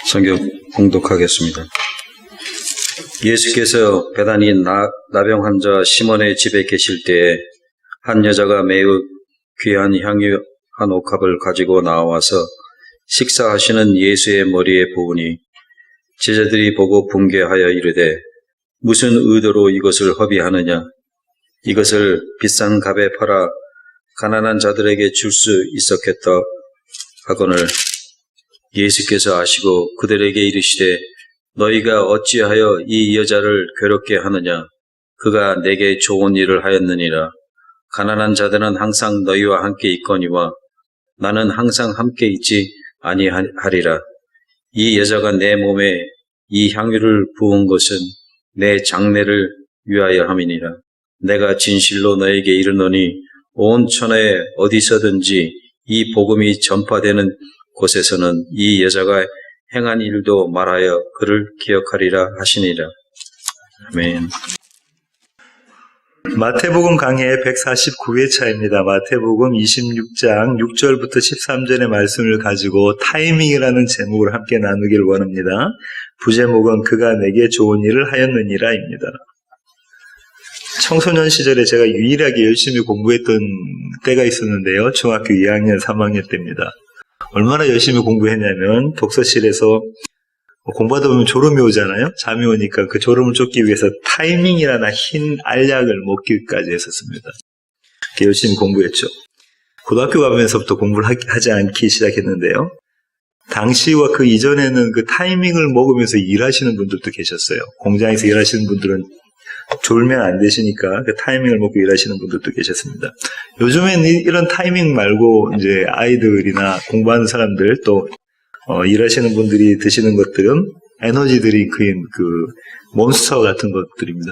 성경 봉독하겠습니다. 예수께서 베다니 나병 환자 시몬의 집에 계실 때에 한 여자가 매우 귀한 향유 한 옥합을 가지고 나와서 식사하시는 예수의 머리에 부으니 제자들이 보고 분개하여 이르되 무슨 의도로 이것을 허비하느냐? 이것을 비싼 값에 팔아 가난한 자들에게 줄 수 있었겠다 하거늘 예수께서 아시고 그들에게 이르시되 너희가 어찌하여 이 여자를 괴롭게 하느냐? 그가 내게 좋은 일을 하였느니라. 가난한 자들은 항상 너희와 함께 있거니와 나는 항상 함께 있지 아니하리라. 이 여자가 내 몸에 이 향유를 부은 것은 내 장례를 위하여 함이니라. 내가 진실로 너에게 이르노니 온 천하에 어디서든지 이 복음이 전파되는 곳에서는 이 여자가 행한 일도 말하여 그를 기억하리라 하시니라. 아멘. 마태복음 강해 149회차입니다. 마태복음 26장 6절부터 13절의 말씀을 가지고 타이밍이라는 제목을 함께 나누기를 원합니다. 부제목은 그가 내게 좋은 일을 하였느니라입니다. 청소년 시절에 제가 유일하게 열심히 공부했던 때가 있었는데요. 중학교 2학년, 3학년 때입니다. 얼마나 열심히 공부했냐면 독서실에서 공부하다 보면 졸음이 오잖아요. 잠이 오니까 그 졸음을 쫓기 위해서 타이밍이라는 흰 알약을 먹기까지 했었습니다. 열심히 공부했죠. 고등학교 가면서부터 공부를 하지 않기 시작했는데요. 당시와 그 이전에는 그 타이밍을 먹으면서 일하시는 분들도 계셨어요. 공장에서 일하시는 분들은 졸면 안 되시니까 그 타이밍을 먹고 일하시는 분들도 계셨습니다. 요즘엔 이런 타이밍 말고 이제 아이들이나 공부하는 사람들 또 일하시는 분들이 드시는 것들은 에너지 드링크인 그 몬스터 같은 것들입니다.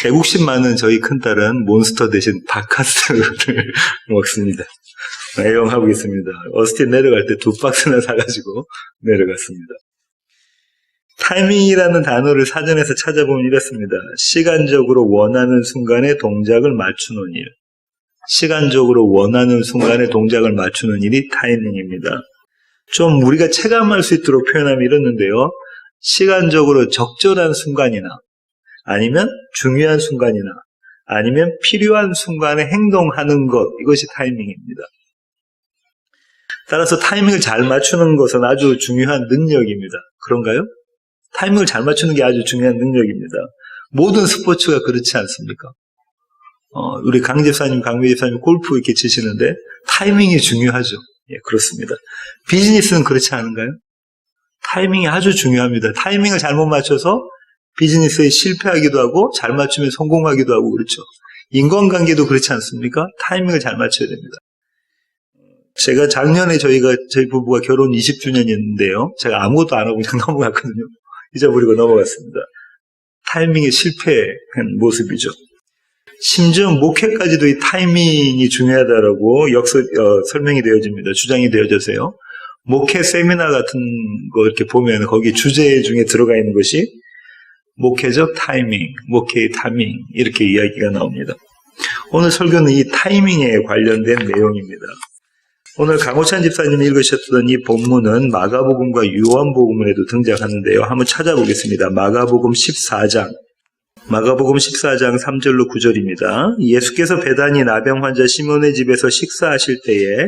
애국심 많은 저희 큰딸은 몬스터 대신 바카스를 먹습니다. 애용하고 있습니다. 어스틴 내려갈 때 2박스나 사가지고 내려갔습니다. 타이밍이라는 단어를 사전에서 찾아보면 이렇습니다. 시간적으로 원하는 순간에 동작을 맞추는 일. 시간적으로 원하는 순간에 동작을 맞추는 일이 타이밍입니다. 좀 우리가 체감할 수 있도록 표현하면 이렇는데요. 시간적으로 적절한 순간이나 아니면 중요한 순간이나 아니면 필요한 순간에 행동하는 것, 이것이 타이밍입니다. 따라서 타이밍을 잘 맞추는 것은 아주 중요한 능력입니다. 그런가요? 타이밍을 잘 맞추는 게 아주 중요한 능력입니다. 모든 스포츠가 그렇지 않습니까? 우리 강 집사님, 강미 집사님 골프 이렇게 치시는데 타이밍이 중요하죠. 예, 그렇습니다. 비즈니스는 그렇지 않은가요? 타이밍이 아주 중요합니다. 타이밍을 잘못 맞춰서 비즈니스에 실패하기도 하고 잘 맞추면 성공하기도 하고 그렇죠. 인간관계도 그렇지 않습니까? 타이밍을 잘 맞춰야 됩니다. 제가 작년에 저희 부부가 결혼 20주년이었는데요. 제가 아무것도 안 하고 그냥 넘어갔거든요. 잊어버리고 넘어갔습니다. 타이밍에 실패한 모습이죠. 심지어 목회까지도 이 타이밍이 중요하다라고 설명이 되어집니다. 주장이 되어져서요. 목회 세미나 같은 거 이렇게 보면 거기 주제 중에 들어가 있는 것이 목회적 타이밍, 목회의 타이밍 이렇게 이야기가 나옵니다. 오늘 설교는 이 타이밍에 관련된 내용입니다. 오늘 강호찬 집사님이 읽으셨던 이 본문은 마가복음과 요한복음에도 등장하는데요. 한번 찾아보겠습니다. 마가복음 14장 3절로 9절입니다. 예수께서 베다니 나병 환자 시몬의 집에서 식사하실 때에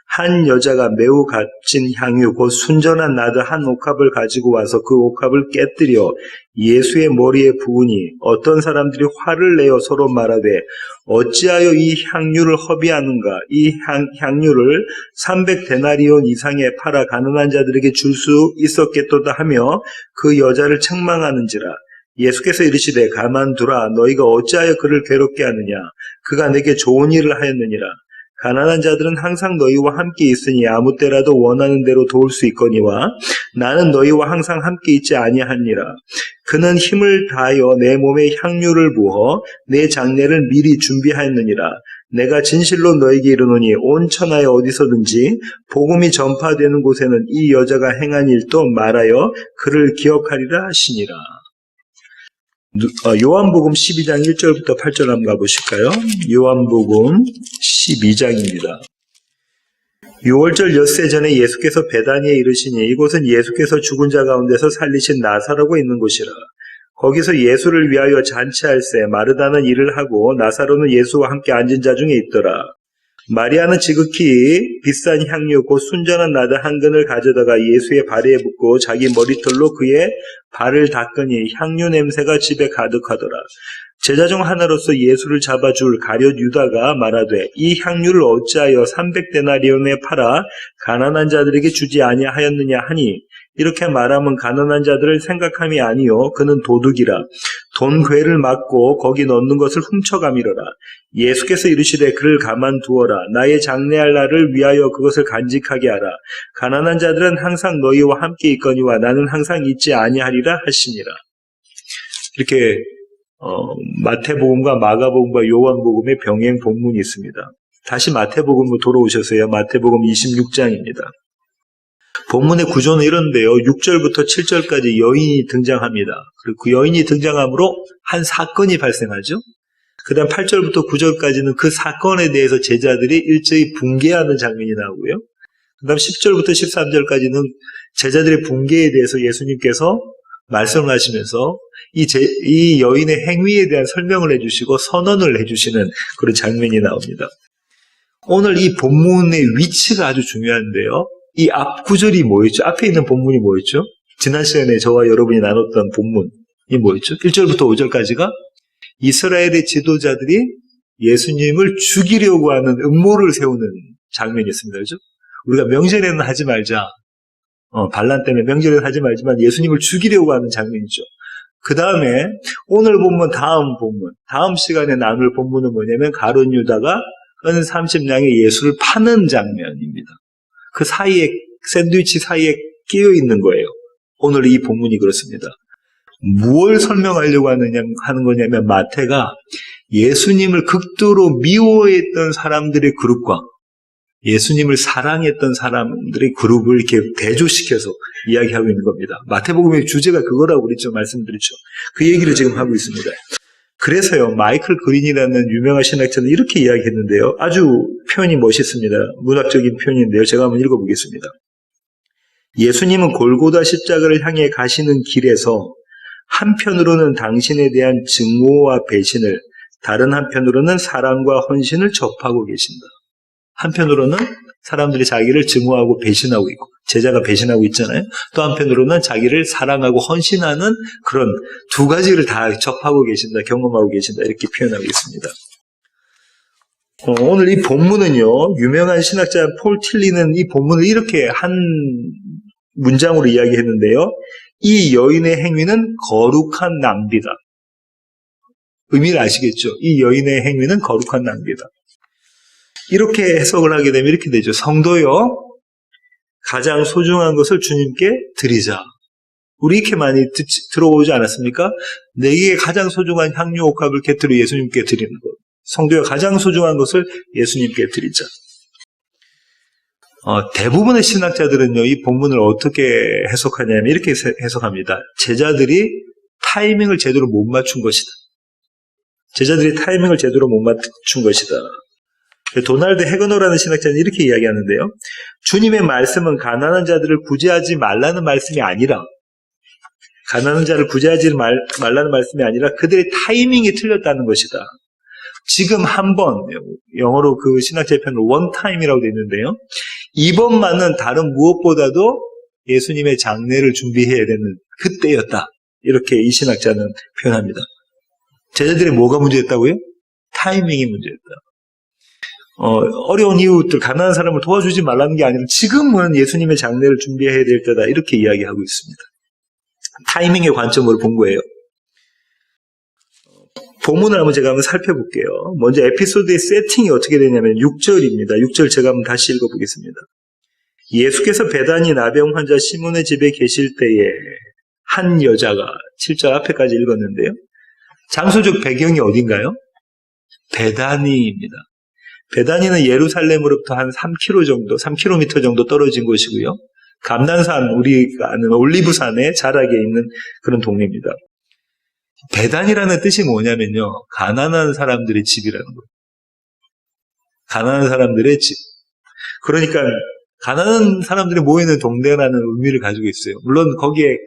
한 여자가 매우 값진 향유 곧 순전한 나드 한 옥합을 가지고 와서 그 옥합을 깨뜨려 예수의 머리에 부으니 어떤 사람들이 화를 내어 서로 말하되 어찌하여 이 향유를 허비하는가? 이 향유를 300데나리온 이상에 팔아 가난한 자들에게 줄 수 있었겠도다 하며 그 여자를 책망하는지라. 예수께서 이르시되 가만두라. 너희가 어찌하여 그를 괴롭게 하느냐? 그가 내게 좋은 일을 하였느니라. 가난한 자들은 항상 너희와 함께 있으니 아무 때라도 원하는 대로 도울 수 있거니와 나는 너희와 항상 함께 있지 아니하니라. 그는 힘을 다하여 내 몸에 향유를 부어 내 장례를 미리 준비하였느니라. 내가 진실로 너에게 이르노니 온 천하에 어디서든지 복음이 전파되는 곳에는 이 여자가 행한 일도 말하여 그를 기억하리라 하시니라. 요한복음 12장 1절부터 8절 한번 가보실까요? 요한복음 12장입니다. 유월절 엿새 전에 예수께서 베다니에 이르시니 이곳은 예수께서 죽은 자 가운데서 살리신 나사로가 있는 곳이라. 거기서 예수를 위하여 잔치할새 마르다는 일을 하고 나사로는 예수와 함께 앉은 자 중에 있더라. 마리아는 지극히 비싼 향유 곧 순전한 나드 한 근을 가져다가 예수의 발에 붓고 자기 머리털로 그의 발을 닦으니 향유 냄새가 집에 가득하더라. 제자 중 하나로서 예수를 잡아줄 가룟 유다가 말하되 이 향유를 어찌하여 300데나리온에 팔아 가난한 자들에게 주지 아니하였느냐 하니 이렇게 말하면 가난한 자들을 생각함이 아니요 그는 도둑이라. 돈 괴를 막고 거기 넣는 것을 훔쳐가미러라. 예수께서 이르시되 그를 가만두어라. 나의 장래할 날을 위하여 그것을 간직하게 하라. 가난한 자들은 항상 너희와 함께 있거니와 나는 항상 있지 아니하리라 하시니라. 이렇게 마태복음과 마가복음과 요한복음의 병행 본문이 있습니다. 다시 마태복음으로 돌아오셔서요. 마태복음 26장입니다. 본문의 구조는 이런데요. 6절부터 7절까지 여인이 등장합니다. 그리고 그 여인이 등장함으로 한 사건이 발생하죠. 그 다음 8절부터 9절까지는 그 사건에 대해서 제자들이 일제히 붕괴하는 장면이 나오고요. 그 다음 10절부터 13절까지는 제자들의 붕괴에 대해서 예수님께서 말씀을 하시면서 이 여인의 행위에 대한 설명을 해주시고 선언을 해주시는 그런 장면이 나옵니다. 오늘 이 본문의 위치가 아주 중요한데요. 이 앞 구절이 뭐였죠? 앞에 있는 본문이 뭐였죠? 지난 시간에 저와 여러분이 나눴던 본문이 뭐였죠? 1절부터 5절까지가 이스라엘의 지도자들이 예수님을 죽이려고 하는 음모를 세우는 장면이었습니다. 그렇죠? 우리가 명절에는 하지 말자. 반란 때문에 명절에는 하지 말지만 예수님을 죽이려고 하는 장면이죠. 그 다음에 오늘 본문 다음 시간에 나눌 본문은 뭐냐면 가룟 유다가 은 30냥의 예수를 파는 장면입니다. 그 사이에 샌드위치 사이에 끼어 있는 거예요. 오늘 이 본문이 그렇습니다. 무엇을 설명하려고 하는 거냐면 마태가 예수님을 극도로 미워했던 사람들의 그룹과 예수님을 사랑했던 사람들의 그룹을 이렇게 대조시켜서 이야기하고 있는 겁니다. 마태복음의 주제가 그거라고 그랬죠. 말씀드렸죠. 그 얘기를 지금 하고 있습니다. 그래서요, 마이클 그린이라는 유명한 신학자는 이렇게 이야기했는데요. 아주 표현이 멋있습니다. 문학적인 표현인데요. 제가 한번 읽어보겠습니다. 예수님은 골고다 십자가를 향해 가시는 길에서 한편으로는 당신에 대한 증오와 배신을, 다른 한편으로는 사랑과 헌신을 접하고 계신다. 한편으로는 사람들이 자기를 증오하고 배신하고 있고, 제자가 배신하고 있잖아요. 또 한편으로는 자기를 사랑하고 헌신하는 그런 두 가지를 다 접하고 계신다, 경험하고 계신다, 이렇게 표현하고 있습니다. 오늘 이 본문은요, 유명한 신학자 폴 틸리는 이 본문을 이렇게 한 문장으로 이야기했는데요. 이 여인의 행위는 거룩한 낭비다. 의미를 아시겠죠? 이 여인의 행위는 거룩한 낭비다. 이렇게 해석을 하게 되면 이렇게 되죠. 성도요, 가장 소중한 것을 주님께 드리자. 우리 이렇게 많이 들어오지 않았습니까? 내게 가장 소중한 향유 옥합을 곁들여 예수님께 드리는 것. 성도요, 가장 소중한 것을 예수님께 드리자. 대부분의 신학자들은요, 이 본문을 어떻게 해석하냐면 이렇게 해석합니다. 제자들이 타이밍을 제대로 못 맞춘 것이다. 제자들이 타이밍을 제대로 못 맞춘 것이다. 도널드 해거너라는 신학자는 이렇게 이야기하는데요. 주님의 말씀은 가난한 자들을 구제하지 말라는 말씀이 아니라, 가난한 자를 구제하지 말라는 말씀이 아니라 그들의 타이밍이 틀렸다는 것이다. 지금 한 번, 영어로 그 신학자의 표현은 one time이라고 되어 있는데요. 이번만은 다른 무엇보다도 예수님의 장례를 준비해야 되는 그때였다. 이렇게 이 신학자는 표현합니다. 제자들의 뭐가 문제였다고요? 타이밍이 문제였다. 어려운 이웃들, 가난한 사람을 도와주지 말라는 게 아니라 지금은 예수님의 장례를 준비해야 될 때다. 이렇게 이야기하고 있습니다. 타이밍의 관점으로 본 거예요. 본문을 제가 한번 살펴볼게요. 먼저 에피소드의 세팅이 어떻게 되냐면 6절입니다. 6절 제가 한번 다시 읽어보겠습니다. 예수께서 베다니 나병 환자 시몬의 집에 계실 때에 한 여자가, 7절 앞에까지 읽었는데요. 장소적 배경이 어딘가요? 베다니입니다. 베다니는 예루살렘으로부터 한 3km 정도 떨어진 곳이고요. 감난산, 우리가 아는 올리브산의 자락에 있는 그런 동네입니다. 베단이라는 뜻이 뭐냐면요, 가난한 사람들의 집이라는 거예요. 가난한 사람들의 집. 그러니까 가난한 사람들이 모이는 동네라는 의미를 가지고 있어요. 물론 거기에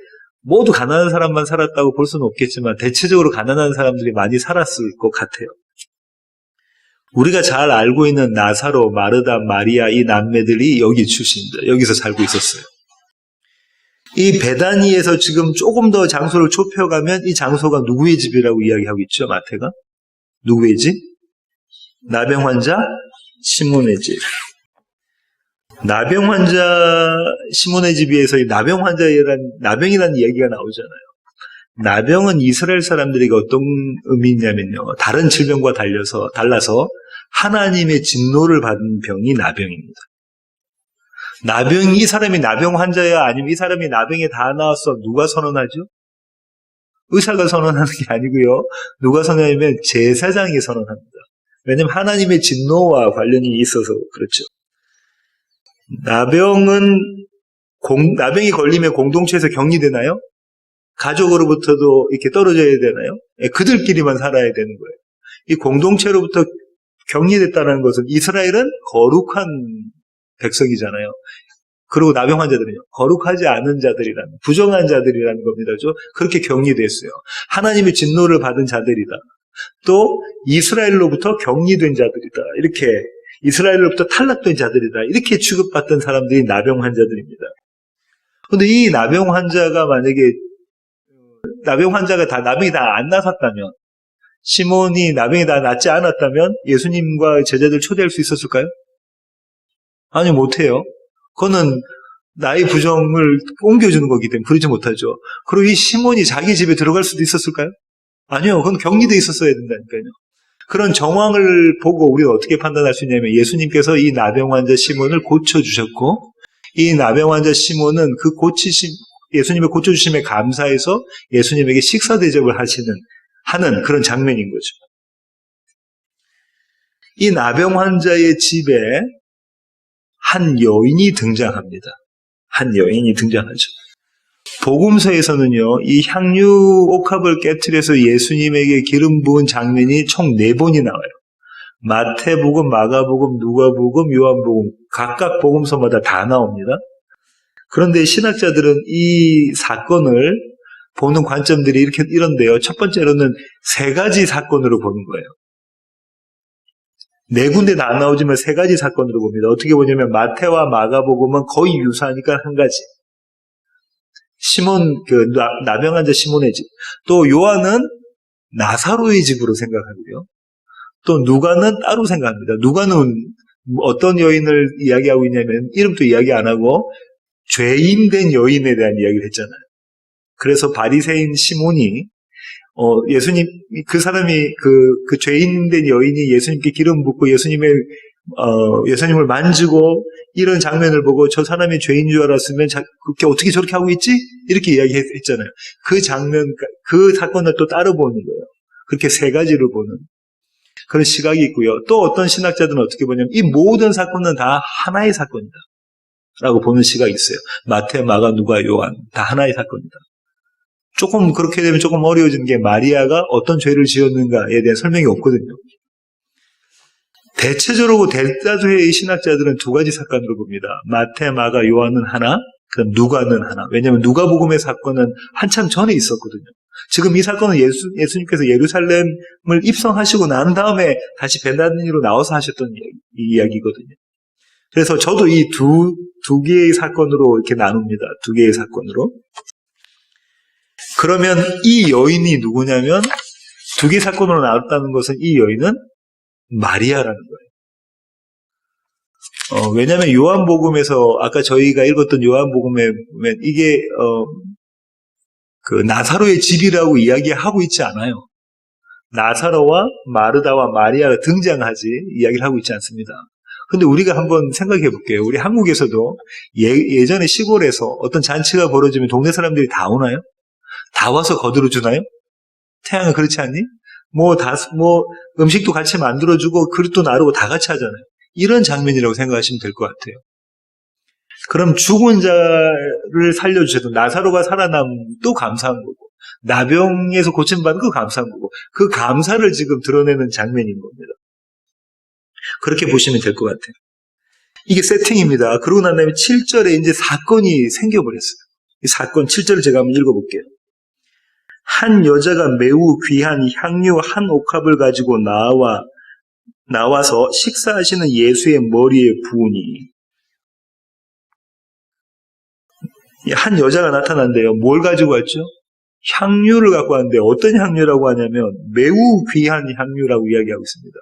모두 가난한 사람만 살았다고 볼 수는 없겠지만 대체적으로 가난한 사람들이 많이 살았을 것 같아요. 우리가 잘 알고 있는 나사로, 마르다, 마리아 이 남매들이 여기 출신입니다. 여기서 살고 있었어요. 이 베다니에서 지금 조금 더 장소를 좁혀가면 이 장소가 누구의 집이라고 이야기하고 있죠, 마태가? 누구의 집? 나병 환자 시몬의 집. 나병 환자 시몬의 집에서 이 나병이라는 얘기가 나오잖아요. 나병은 이스라엘 사람들에게 어떤 의미냐면요. 다른 질병과 달라서 하나님의 진노를 받은 병이 나병입니다. 이 사람이 나병 환자야? 아니면 이 사람이 나병에 다 나왔어? 누가 선언하죠? 의사가 선언하는 게 아니고요. 누가 선언하냐면 제사장이 선언합니다. 왜냐하면 하나님의 진노와 관련이 있어서 그렇죠. 나병이 걸리면 공동체에서 격리되나요? 가족으로부터도 이렇게 떨어져야 되나요? 그들끼리만 살아야 되는 거예요. 이 공동체로부터 격리됐다는 것은 이스라엘은 거룩한 백성이잖아요. 그리고 나병 환자들은요, 거룩하지 않은 자들이라는, 부정한 자들이라는 겁니다. 그렇게 격리됐어요. 하나님의 진노를 받은 자들이다. 또 이스라엘로부터 격리된 자들이다. 이렇게 이스라엘로부터 탈락된 자들이다. 이렇게 취급받던 사람들이 나병 환자들입니다. 그런데 이 나병 환자가 만약에 나병이 다 안 나섰다면, 시몬이 나병이 다 낫지 않았다면 예수님과 제자들 초대할 수 있었을까요? 아니, 못해요. 그거는 나의 부정을 옮겨주는 거기 때문에 그러지 못하죠. 그리고 이 시몬이 자기 집에 들어갈 수도 있었을까요? 아니요. 그건 격리돼 있었어야 된다니까요. 그런 정황을 보고 우리가 어떻게 판단할 수 있냐면 예수님께서 이 나병 환자 시몬을 고쳐주셨고, 이 나병 환자 시몬은 예수님의 고쳐주심에 감사해서 예수님에게 식사 대접을 하는 그런 장면인 거죠. 이 나병 환자의 집에 한 여인이 등장합니다. 한 여인이 등장하죠. 복음서에서는요, 이 향유 옥합을 깨트려서 예수님에게 기름 부은 장면이 총 4번이 나와요. 마태복음, 마가복음, 누가복음, 요한복음, 각각 복음서마다 다 나옵니다. 그런데 신학자들은 이 사건을 보는 관점들이 이런데요. 첫 번째로는 3가지 사건으로 보는 거예요. 4군데 다 안 나오지만 3가지 사건으로 봅니다. 어떻게 보냐면 마태와 마가복음은 거의 유사하니까 한 가지. 나병 환자 시몬의 집. 또 요한은 나사로의 집으로 생각하고요. 또 누가는 따로 생각합니다. 누가는 어떤 여인을 이야기하고 있냐면 이름도 이야기 안 하고 죄인된 여인에 대한 이야기를 했잖아요. 그래서 바리새인 시몬이 예수님, 그 사람이 그 죄인된 여인이 예수님께 기름 붓고 예수님을 만지고 이런 장면을 보고 저 사람이 죄인 줄 알았으면 그게 어떻게 저렇게 하고 있지? 이렇게 이야기했잖아요. 그 장면, 그 사건을 또 따로 보는 거예요. 그렇게 3가지로 보는 그런 시각이 있고요. 또 어떤 신학자들은 어떻게 보냐면 이 모든 사건은 다 하나의 사건이다 라고 보는 시각이 있어요. 마태, 마가, 누가, 요한 다 하나의 사건이다. 조금 그렇게 되면 조금 어려워지는 게 마리아가 어떤 죄를 지었는가에 대한 설명이 없거든요. 대체적으로 대다수의 신학자들은 2가지 사건으로 봅니다. 마태, 마가, 요한은 하나, 그럼 누가는 하나. 왜냐하면 누가복음의 사건은 한참 전에 있었거든요. 지금 이 사건은 예수님께서 예루살렘을 입성하시고 난 다음에 다시 베다니로 나와서 하셨던 이야기거든요. 그래서 저도 이 두 개의 사건으로 이렇게 나눕니다. 2개의 사건으로. 그러면 이 여인이 누구냐면 2개 사건으로 나왔다는 것은 이 여인은 마리아라는 거예요. 왜냐하면 요한복음에서 아까 저희가 읽었던 요한복음에 보면 이게 그 나사로의 집이라고 이야기하고 있지 않아요. 나사로와 마르다와 마리아가 등장하지 이야기를 하고 있지 않습니다. 근데 우리가 한번 생각해 볼게요. 우리 한국에서도 예전에 시골에서 어떤 잔치가 벌어지면 동네 사람들이 다 오나요? 다 와서 거들어 주나요? 태양은 그렇지 않니? 음식도 같이 만들어주고 그릇도 나르고 다 같이 하잖아요. 이런 장면이라고 생각하시면 될 것 같아요. 그럼 죽은 자를 살려주셔도 나사로가 살아남도 감사한 거고 나병에서 고침받은 그 감사한 거고 그 감사를 지금 드러내는 장면인 겁니다. 그렇게 보시면 될 것 같아요. 이게 세팅입니다. 그러고 난 다음에 7절에 이제 사건이 생겨버렸어요. 이 사건 7절을 제가 한번 읽어볼게요. 한 여자가 매우 귀한 향유 한 옥합을 가지고 나와서 식사하시는 예수의 머리에 부으니, 한 여자가 나타난대요. 뭘 가지고 왔죠? 향유를 갖고 왔는데 어떤 향유라고 하냐면 매우 귀한 향유라고 이야기하고 있습니다.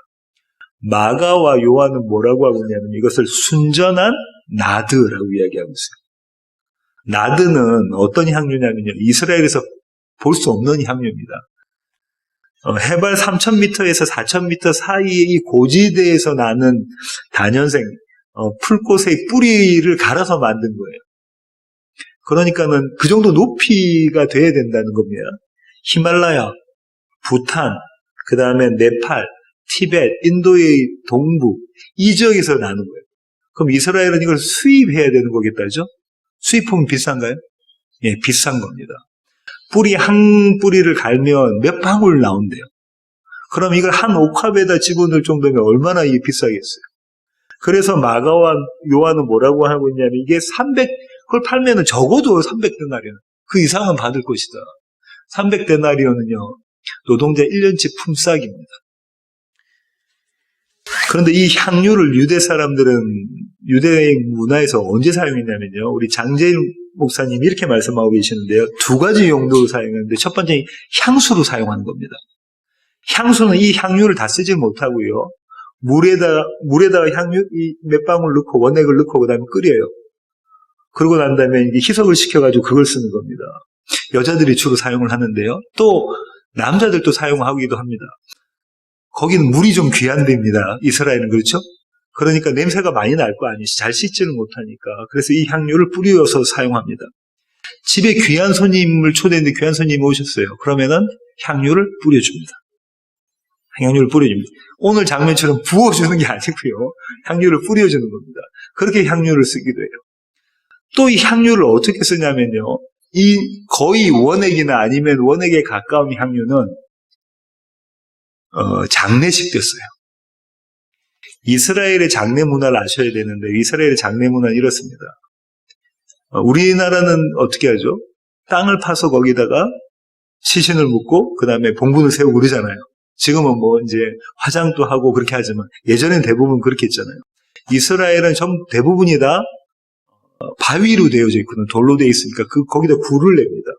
마가와 요한은 뭐라고 하고 있냐면 이것을 순전한 나드라고 이야기하고 있어요. 나드는 어떤 향유냐면요, 이스라엘에서 볼 수 없는 향유입니다. 해발 3,000m에서 4,000m 사이의 이 고지대에서 나는 단연생 풀꽃의 뿌리를 갈아서 만든 거예요. 그러니까는 그 정도 높이가 돼야 된다는 겁니다. 히말라야, 부탄, 그 다음에 네팔, 티벳, 인도의 동부, 이 지역에서 나는 거예요. 그럼 이스라엘은 이걸 수입해야 되는 거겠다죠? 수입하면 비싼가요? 예, 비싼 겁니다. 뿌리 한 뿌리를 갈면 몇 방울 나온대요. 그럼 이걸 한 옥합에다 집어넣을 정도면 얼마나 이게 비싸겠어요? 그래서 마가와 요한은 뭐라고 하고 있냐면 이게 그걸 팔면은 적어도 300데나리온, 그 이상은 받을 것이다. 300데나리온은요, 노동자 1년치 품삯입니다. 그런데 이 향유를 유대 사람들은 유대 문화에서 언제 사용했냐면요, 우리 장제일 목사님이 이렇게 말씀하고 계시는데요, 두 가지 용도로 사용했는데 첫 번째 향수로 사용하는 겁니다. 향수는 이 향유를 다 쓰지 못하고요, 물에다가 향유 몇 방울 넣고 원액을 넣고 그다음에 끓여요. 그러고 난 다음에 이게 희석을 시켜가지고 그걸 쓰는 겁니다. 여자들이 주로 사용을 하는데요, 또 남자들도 사용하기도 합니다. 거기는 물이 좀 귀한 데입니다. 이스라엘은. 그렇죠? 그러니까 냄새가 많이 날 거 아니지. 잘 씻지를 못하니까. 그래서 이 향유를 뿌려서 사용합니다. 집에 귀한 손님을 초대했는데 귀한 손님이 오셨어요. 그러면은 향유를 뿌려줍니다. 향유를 뿌려줍니다. 오늘 장면처럼 부어주는 게 아니고요, 향유를 뿌려주는 겁니다. 그렇게 향유를 쓰기도 해요. 또 이 향유를 어떻게 쓰냐면요, 이 거의 원액이나 아니면 원액에 가까운 향유는 장례식 때 써요. 이스라엘의 장례 문화를 아셔야 되는데, 이스라엘의 장례 문화는 이렇습니다. 우리나라는 어떻게 하죠? 땅을 파서 거기다가 시신을 묻고 그 다음에 봉분을 세우고 그러잖아요. 지금은 뭐 이제 화장도 하고 그렇게 하지만 예전엔 대부분 그렇게 했잖아요. 이스라엘은 대부분이 다 바위로 되어져 있거든요. 돌로 되어 있으니까 거기다 굴을 냅니다.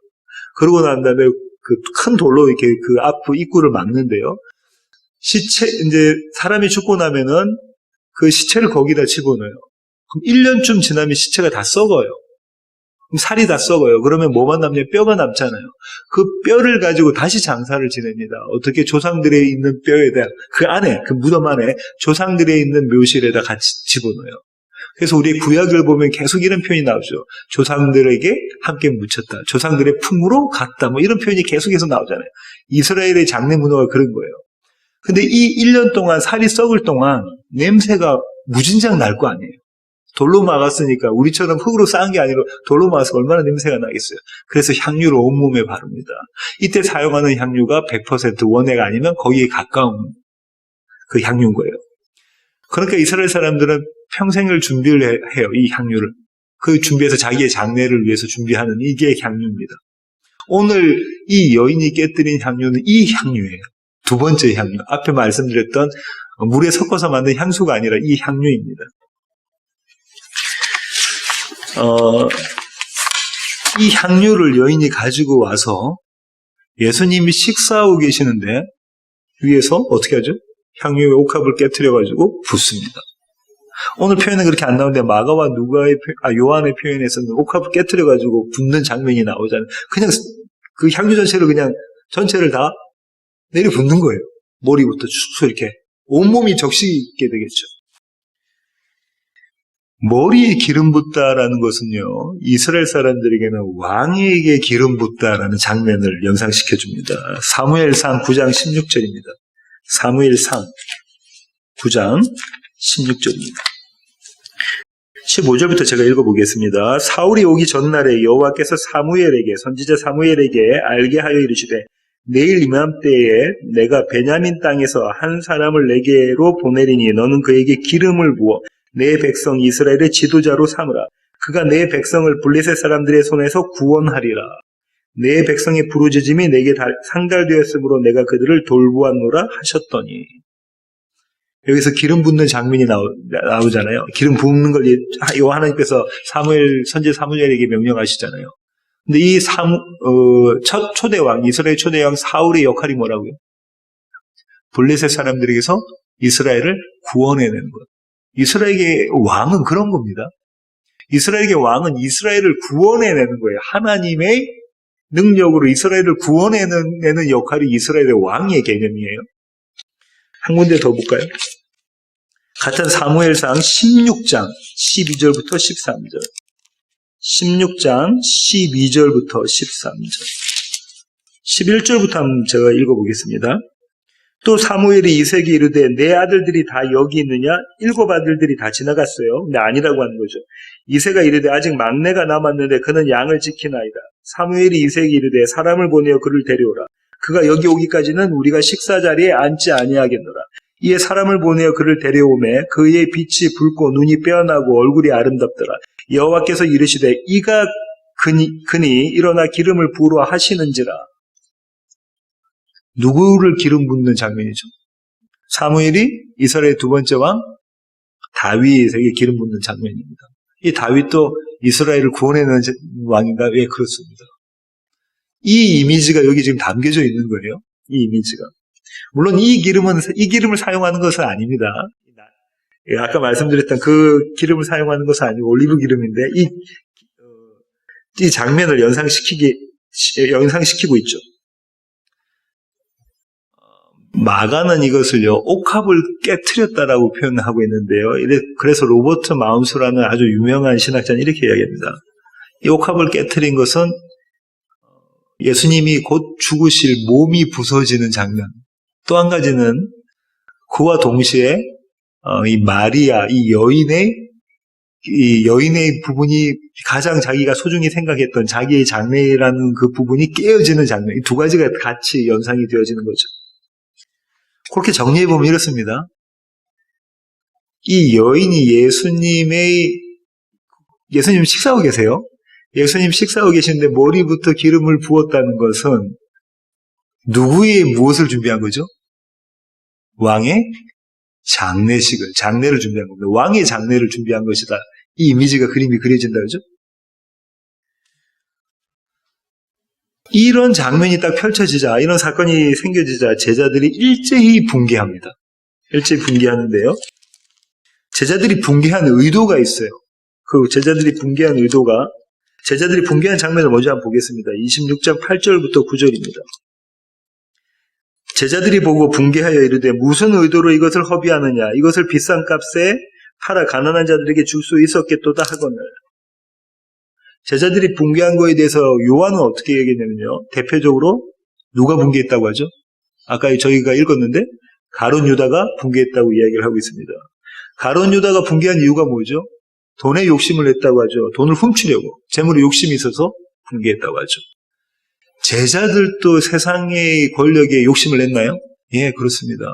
그러고 난 다음에 그 큰 돌로 이렇게 그 앞 입구를 막는데요, 이제 사람이 죽고 나면은 그 시체를 거기다 집어넣어요. 그럼 1년쯤 지나면 시체가 다 썩어요. 그럼 살이 다 썩어요. 그러면 뭐만 남냐? 뼈가 남잖아요. 그 뼈를 가지고 다시 장사를 지냅니다. 어떻게? 조상들의 있는 뼈에다, 그 안에, 그 무덤 안에 조상들의 있는 묘실에다 같이 집어넣어요. 그래서 우리 구약을 보면 계속 이런 표현이 나오죠. 조상들에게 함께 묻혔다. 조상들의 품으로 갔다. 뭐 이런 표현이 계속해서 나오잖아요. 이스라엘의 장례 문화가 그런 거예요. 근데 이 1년 동안 살이 썩을 동안 냄새가 무진장 날 거 아니에요. 돌로 막았으니까, 우리처럼 흙으로 쌓은 게 아니라 돌로 막아서 얼마나 냄새가 나겠어요. 그래서 향유를 온몸에 바릅니다. 이때 사용하는 향유가 100% 원액 아니면 거기에 가까운 그 향유인 거예요. 그러니까 이스라엘 사람들은 평생을 준비를 해요, 이 향유를. 그 준비해서 자기의 장례를 위해서 준비하는 이게 향유입니다. 오늘 이 여인이 깨뜨린 향유는 이 향유예요. 두 번째 향유. 앞에 말씀드렸던 물에 섞어서 만든 향수가 아니라 이 향유입니다. 이 향유를 여인이 가지고 와서 예수님이 식사하고 계시는데 위에서 어떻게 하죠? 향유의 옥합을 깨트려가지고 붓습니다. 오늘 표현은 그렇게 안 나오는데 마가와 요한의 표현에서는 옥합을 깨트려가지고 붓는 장면이 나오잖아요. 그냥 그 향유 전체를 다 내려 붓는 거예요. 머리부터 쭉 이렇게 온몸이 적시게 되겠죠. 머리에 기름 붓다라는 것은요, 이스라엘 사람들에게는 왕에게 기름 붓다라는 장면을 연상시켜 줍니다. 사무엘상 9장 16절입니다. 사무엘상 9장 16절입니다. 15절부터 제가 읽어보겠습니다. 사울이 오기 전날에 여호와께서 선지자 사무엘에게 알게 하여 이르시되, 내일 이맘때에 내가 베냐민 땅에서 한 사람을 내게로 보내리니 너는 그에게 기름을 부어 내 백성 이스라엘의 지도자로 삼으라. 그가 내 백성을 블레셋 사람들의 손에서 구원하리라. 내 백성의 부르짖음이 내게 상달되었으므로 내가 그들을 돌보았노라 하셨더니. 여기서 기름 붓는 장면이 나오잖아요. 기름 붓는 걸 하나님께서 선지 사무엘에게 명령하시잖아요. 근데 이 첫 초대왕, 이스라엘 초대왕 사울의 역할이 뭐라고요? 블레셋 사람들에게서 이스라엘을 구원해내는 것. 이스라엘의 왕은 그런 겁니다. 이스라엘의 왕은 이스라엘을 구원해내는 거예요. 하나님의 능력으로 이스라엘을 구원해내는 역할이 이스라엘의 왕의 개념이에요. 한 군데 더 볼까요? 같은 사무엘상 16장 12절부터 13절. 16장 12절부터 13절. 11절부터 한번 제가 읽어보겠습니다. 또 사무엘이 이새에게 이르되 내 아들들이 다 여기 있느냐? 7 아들들이 다 지나갔어요. 근데 아니라고 하는 거죠. 이새가 이르되 아직 막내가 남았는데 그는 양을 지키나이다. 사무엘이 이새에게 이르되 사람을 보내어 그를 데려오라. 그가 여기 오기까지는 우리가 식사 자리에 앉지 아니하겠노라. 이에 사람을 보내어 그를 데려오매 그의 빛이 붉고 눈이 빼어나고 얼굴이 아름답더라. 여호와께서 이르시되 이가 그니 일어나 기름을 부으라 하시는지라. 누구를 기름 붓는 장면이죠? 사무엘이 이스라엘의 두 번째 왕 다윗에게 기름 붓는 장면입니다. 이 다윗도 이스라엘을 구원해내는 왕인가? 왜 그렇습니다. 이 이미지가 여기 지금 담겨져 있는 거예요. 이 이미지가. 물론 이 기름을 사용하는 것은 아닙니다. 아까 말씀드렸던 그 기름을 사용하는 것은 아니고 올리브 기름인데 이 장면을 연상시키고 있죠. 마가는 이것을요, 옥합을 깨트렸다라고 표현하고 있는데요. 그래서 로버트 마운스라는 아주 유명한 신학자는 이렇게 이야기합니다. 이 옥합을 깨트린 것은 예수님이 곧 죽으실 몸이 부서지는 장면. 또 한 가지는 그와 동시에 이 마리아, 이 여인의 부분이 가장 자기가 소중히 생각했던 자기의 장래라는 그 부분이 깨어지는 장면. 이 두 가지가 같이 연상이 되어지는 거죠. 그렇게 정리해보면 이렇습니다. 이 여인이 예수님 식사하고 계세요. 예수님 식사하고 계시는데 머리부터 기름을 부었다는 것은 누구의 무엇을 준비한 거죠? 왕의 장례를 준비한 겁니다. 왕의 장례를 준비한 것이다. 이 이미지가 그림이 그려진다 그러죠? 이런 장면이 딱 펼쳐지자, 이런 사건이 생겨지자 제자들이 일제히 붕괴합니다. 일제히 붕괴하는데요. 제자들이 붕괴한 의도가 있어요. 그 제자들이 붕괴한 장면을 먼저 한번 보겠습니다. 26장 8절부터 9절입니다. 제자들이 보고 붕괴하여 이르되 무슨 의도로 이것을 허비하느냐? 이것을 비싼 값에 팔아 가난한 자들에게 줄 수 있었겠도다 하거늘. 제자들이 붕괴한 거에 대해서 요한은 어떻게 얘기했냐면요. 대표적으로 누가 붕괴했다고 하죠? 아까 저희가 읽었는데 가룟 유다가 붕괴했다고 이야기를 하고 있습니다. 가룟 유다가 붕괴한 이유가 뭐죠? 돈에 욕심을 냈다고 하죠. 돈을 훔치려고. 재물에 욕심이 있어서 붕괴했다고 하죠. 제자들도 세상의 권력에 욕심을 냈나요? 예, 그렇습니다.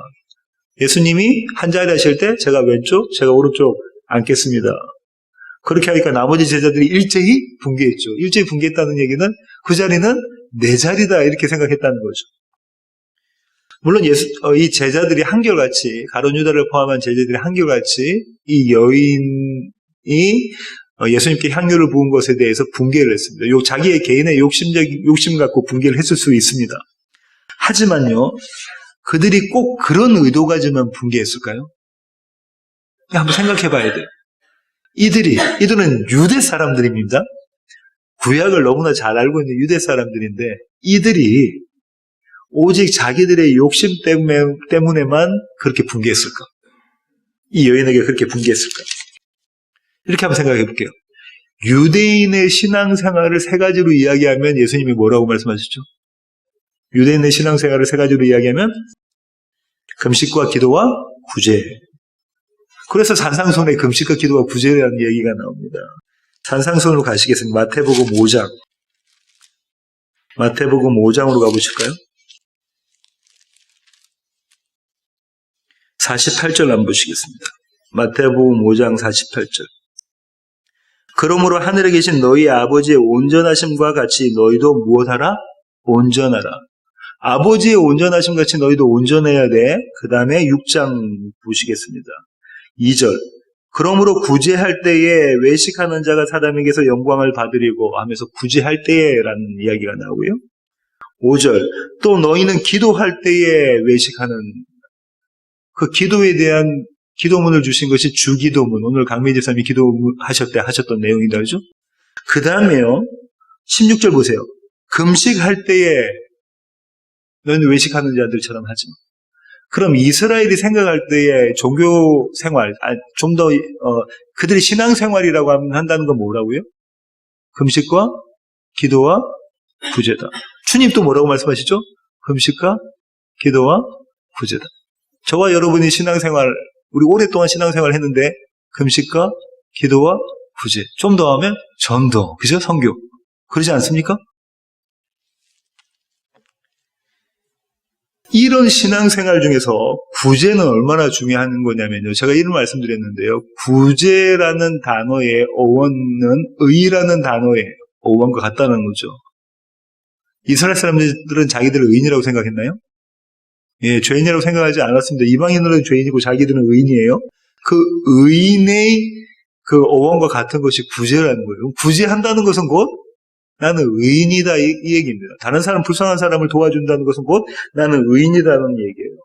예수님이 한 자리 하실 때 제가 왼쪽, 제가 오른쪽 앉겠습니다. 그렇게 하니까 나머지 제자들이 일제히 붕괴했죠. 일제히 붕괴했다는 얘기는 그 자리는 내 자리다 이렇게 생각했다는 거죠. 물론 이 제자들이 한결같이 가룟 유다를 포함한 제자들이 한결같이 이 여인이 예수님께 향유를 부은 것에 대해서 붕괴를 했습니다. 자기의 개인의 욕심 갖고 붕괴를 했을 수 있습니다. 하지만요, 그들이 꼭 그런 의도 가지면 붕괴했을까요? 한번 생각해 봐야 돼요. 이들은 유대 사람들입니다. 구약을 너무나 잘 알고 있는 유대 사람들인데 이들이 오직 자기들의 욕심 때문에만 그렇게 붕괴했을까? 이 여인에게 그렇게 붕괴했을까? 이렇게 한번 생각해 볼게요. 유대인의 신앙생활을 세 가지로 이야기하면 예수님이 뭐라고 말씀하셨죠? 유대인의 신앙생활을 세 가지로 이야기하면 금식과 기도와 구제. 그래서 산상수훈에 금식과 기도와 구제라는 얘기가 나옵니다. 산상수훈으로 가시겠습니다. 마태복음 5장. 마태복음 5장으로 가보실까요? 48절 한번 보시겠습니다. 마태복음 5장 48절. 그러므로 하늘에 계신 너희 아버지의 온전하심과 같이 너희도 무엇하라? 온전하라. 아버지의 온전하심 같이 너희도 온전해야 돼. 그 다음에 6장 보시겠습니다. 2절. 그러므로 구제할 때에 외식하는 자가 사람에게서 영광을 받으리고 하면서 구제할 때에라는 이야기가 나오고요. 5절. 또 너희는 기도할 때에 외식하는 그 기도에 대한 기도문을 주신 것이 주기도문. 오늘 강민재 집사님이 기도하실 때 하셨던 내용이다. 그죠? 그 다음에요. 16절 보세요. 금식할 때에 너희는 외식하는 자들처럼 하지 마. 그럼 이스라엘이 생각할 때에 종교 생활, 좀 더 그들이 신앙 생활이라고 한다는 건 뭐라고요? 금식과 기도와 구제다. 주님 또 뭐라고 말씀하시죠? 금식과 기도와 구제다. 저와 여러분이 신앙생활, 우리 오랫동안 신앙생활 했는데 금식과 기도와 구제. 좀 더 하면 전도, 그죠? 선교. 그러지 않습니까? 이런 신앙생활 중에서 구제는 얼마나 중요한 거냐면요. 제가 이런 말씀드렸는데요. 구제라는 단어의 어원은 의라는 단어의 어원과 같다는 거죠. 이스라엘 사람들은 자기들을 의인이라고 생각했나요? 예, 죄인이라고 생각하지 않았습니다. 이방인들은 죄인이고 자기들은 의인이에요. 그 의인의 그 어원과 같은 것이 구제라는 거예요. 구제한다는 것은 곧 나는 의인이다 이 얘기입니다. 다른 사람, 불쌍한 사람을 도와준다는 것은 곧 나는 의인이다는 얘기예요.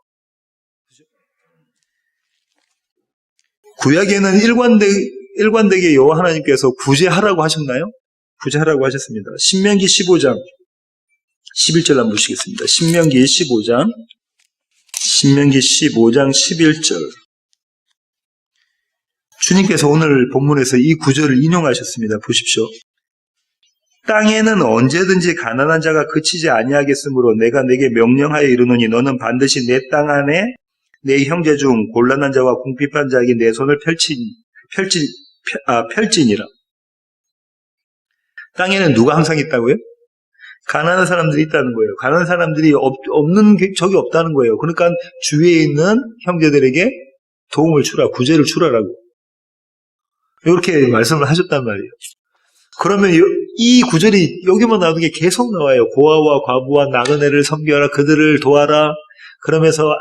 구약에는 일관되게 여호와 하나님께서 구제하라고 하셨나요? 구제하라고 하셨습니다. 신명기 15장 11절 한번 보시겠습니다. 신명기 15장 11절. 주님께서 오늘 본문에서 이 구절을 인용하셨습니다. 보십시오. 땅에는 언제든지 가난한 자가 그치지 아니하겠으므로 내가 내게 명령하여 이르노니 너는 반드시 내 땅 안에 내 형제 중 곤란한 자와 궁핍한 자에게 내 손을 펼지니라. 땅에는 누가 항상 있다고요? 가난한 사람들이 있다는 거예요. 가난한 사람들이 없는 적이 없다는 거예요. 그러니까 주위에 있는 형제들에게 도움을 주라, 구제를 주라라고. 이렇게 말씀을 하셨단 말이에요. 그러면 이 구절이 여기만 나오는 게 계속 나와요. 고아와 과부와 나그네를 섬겨라, 그들을 도와라. 그러면서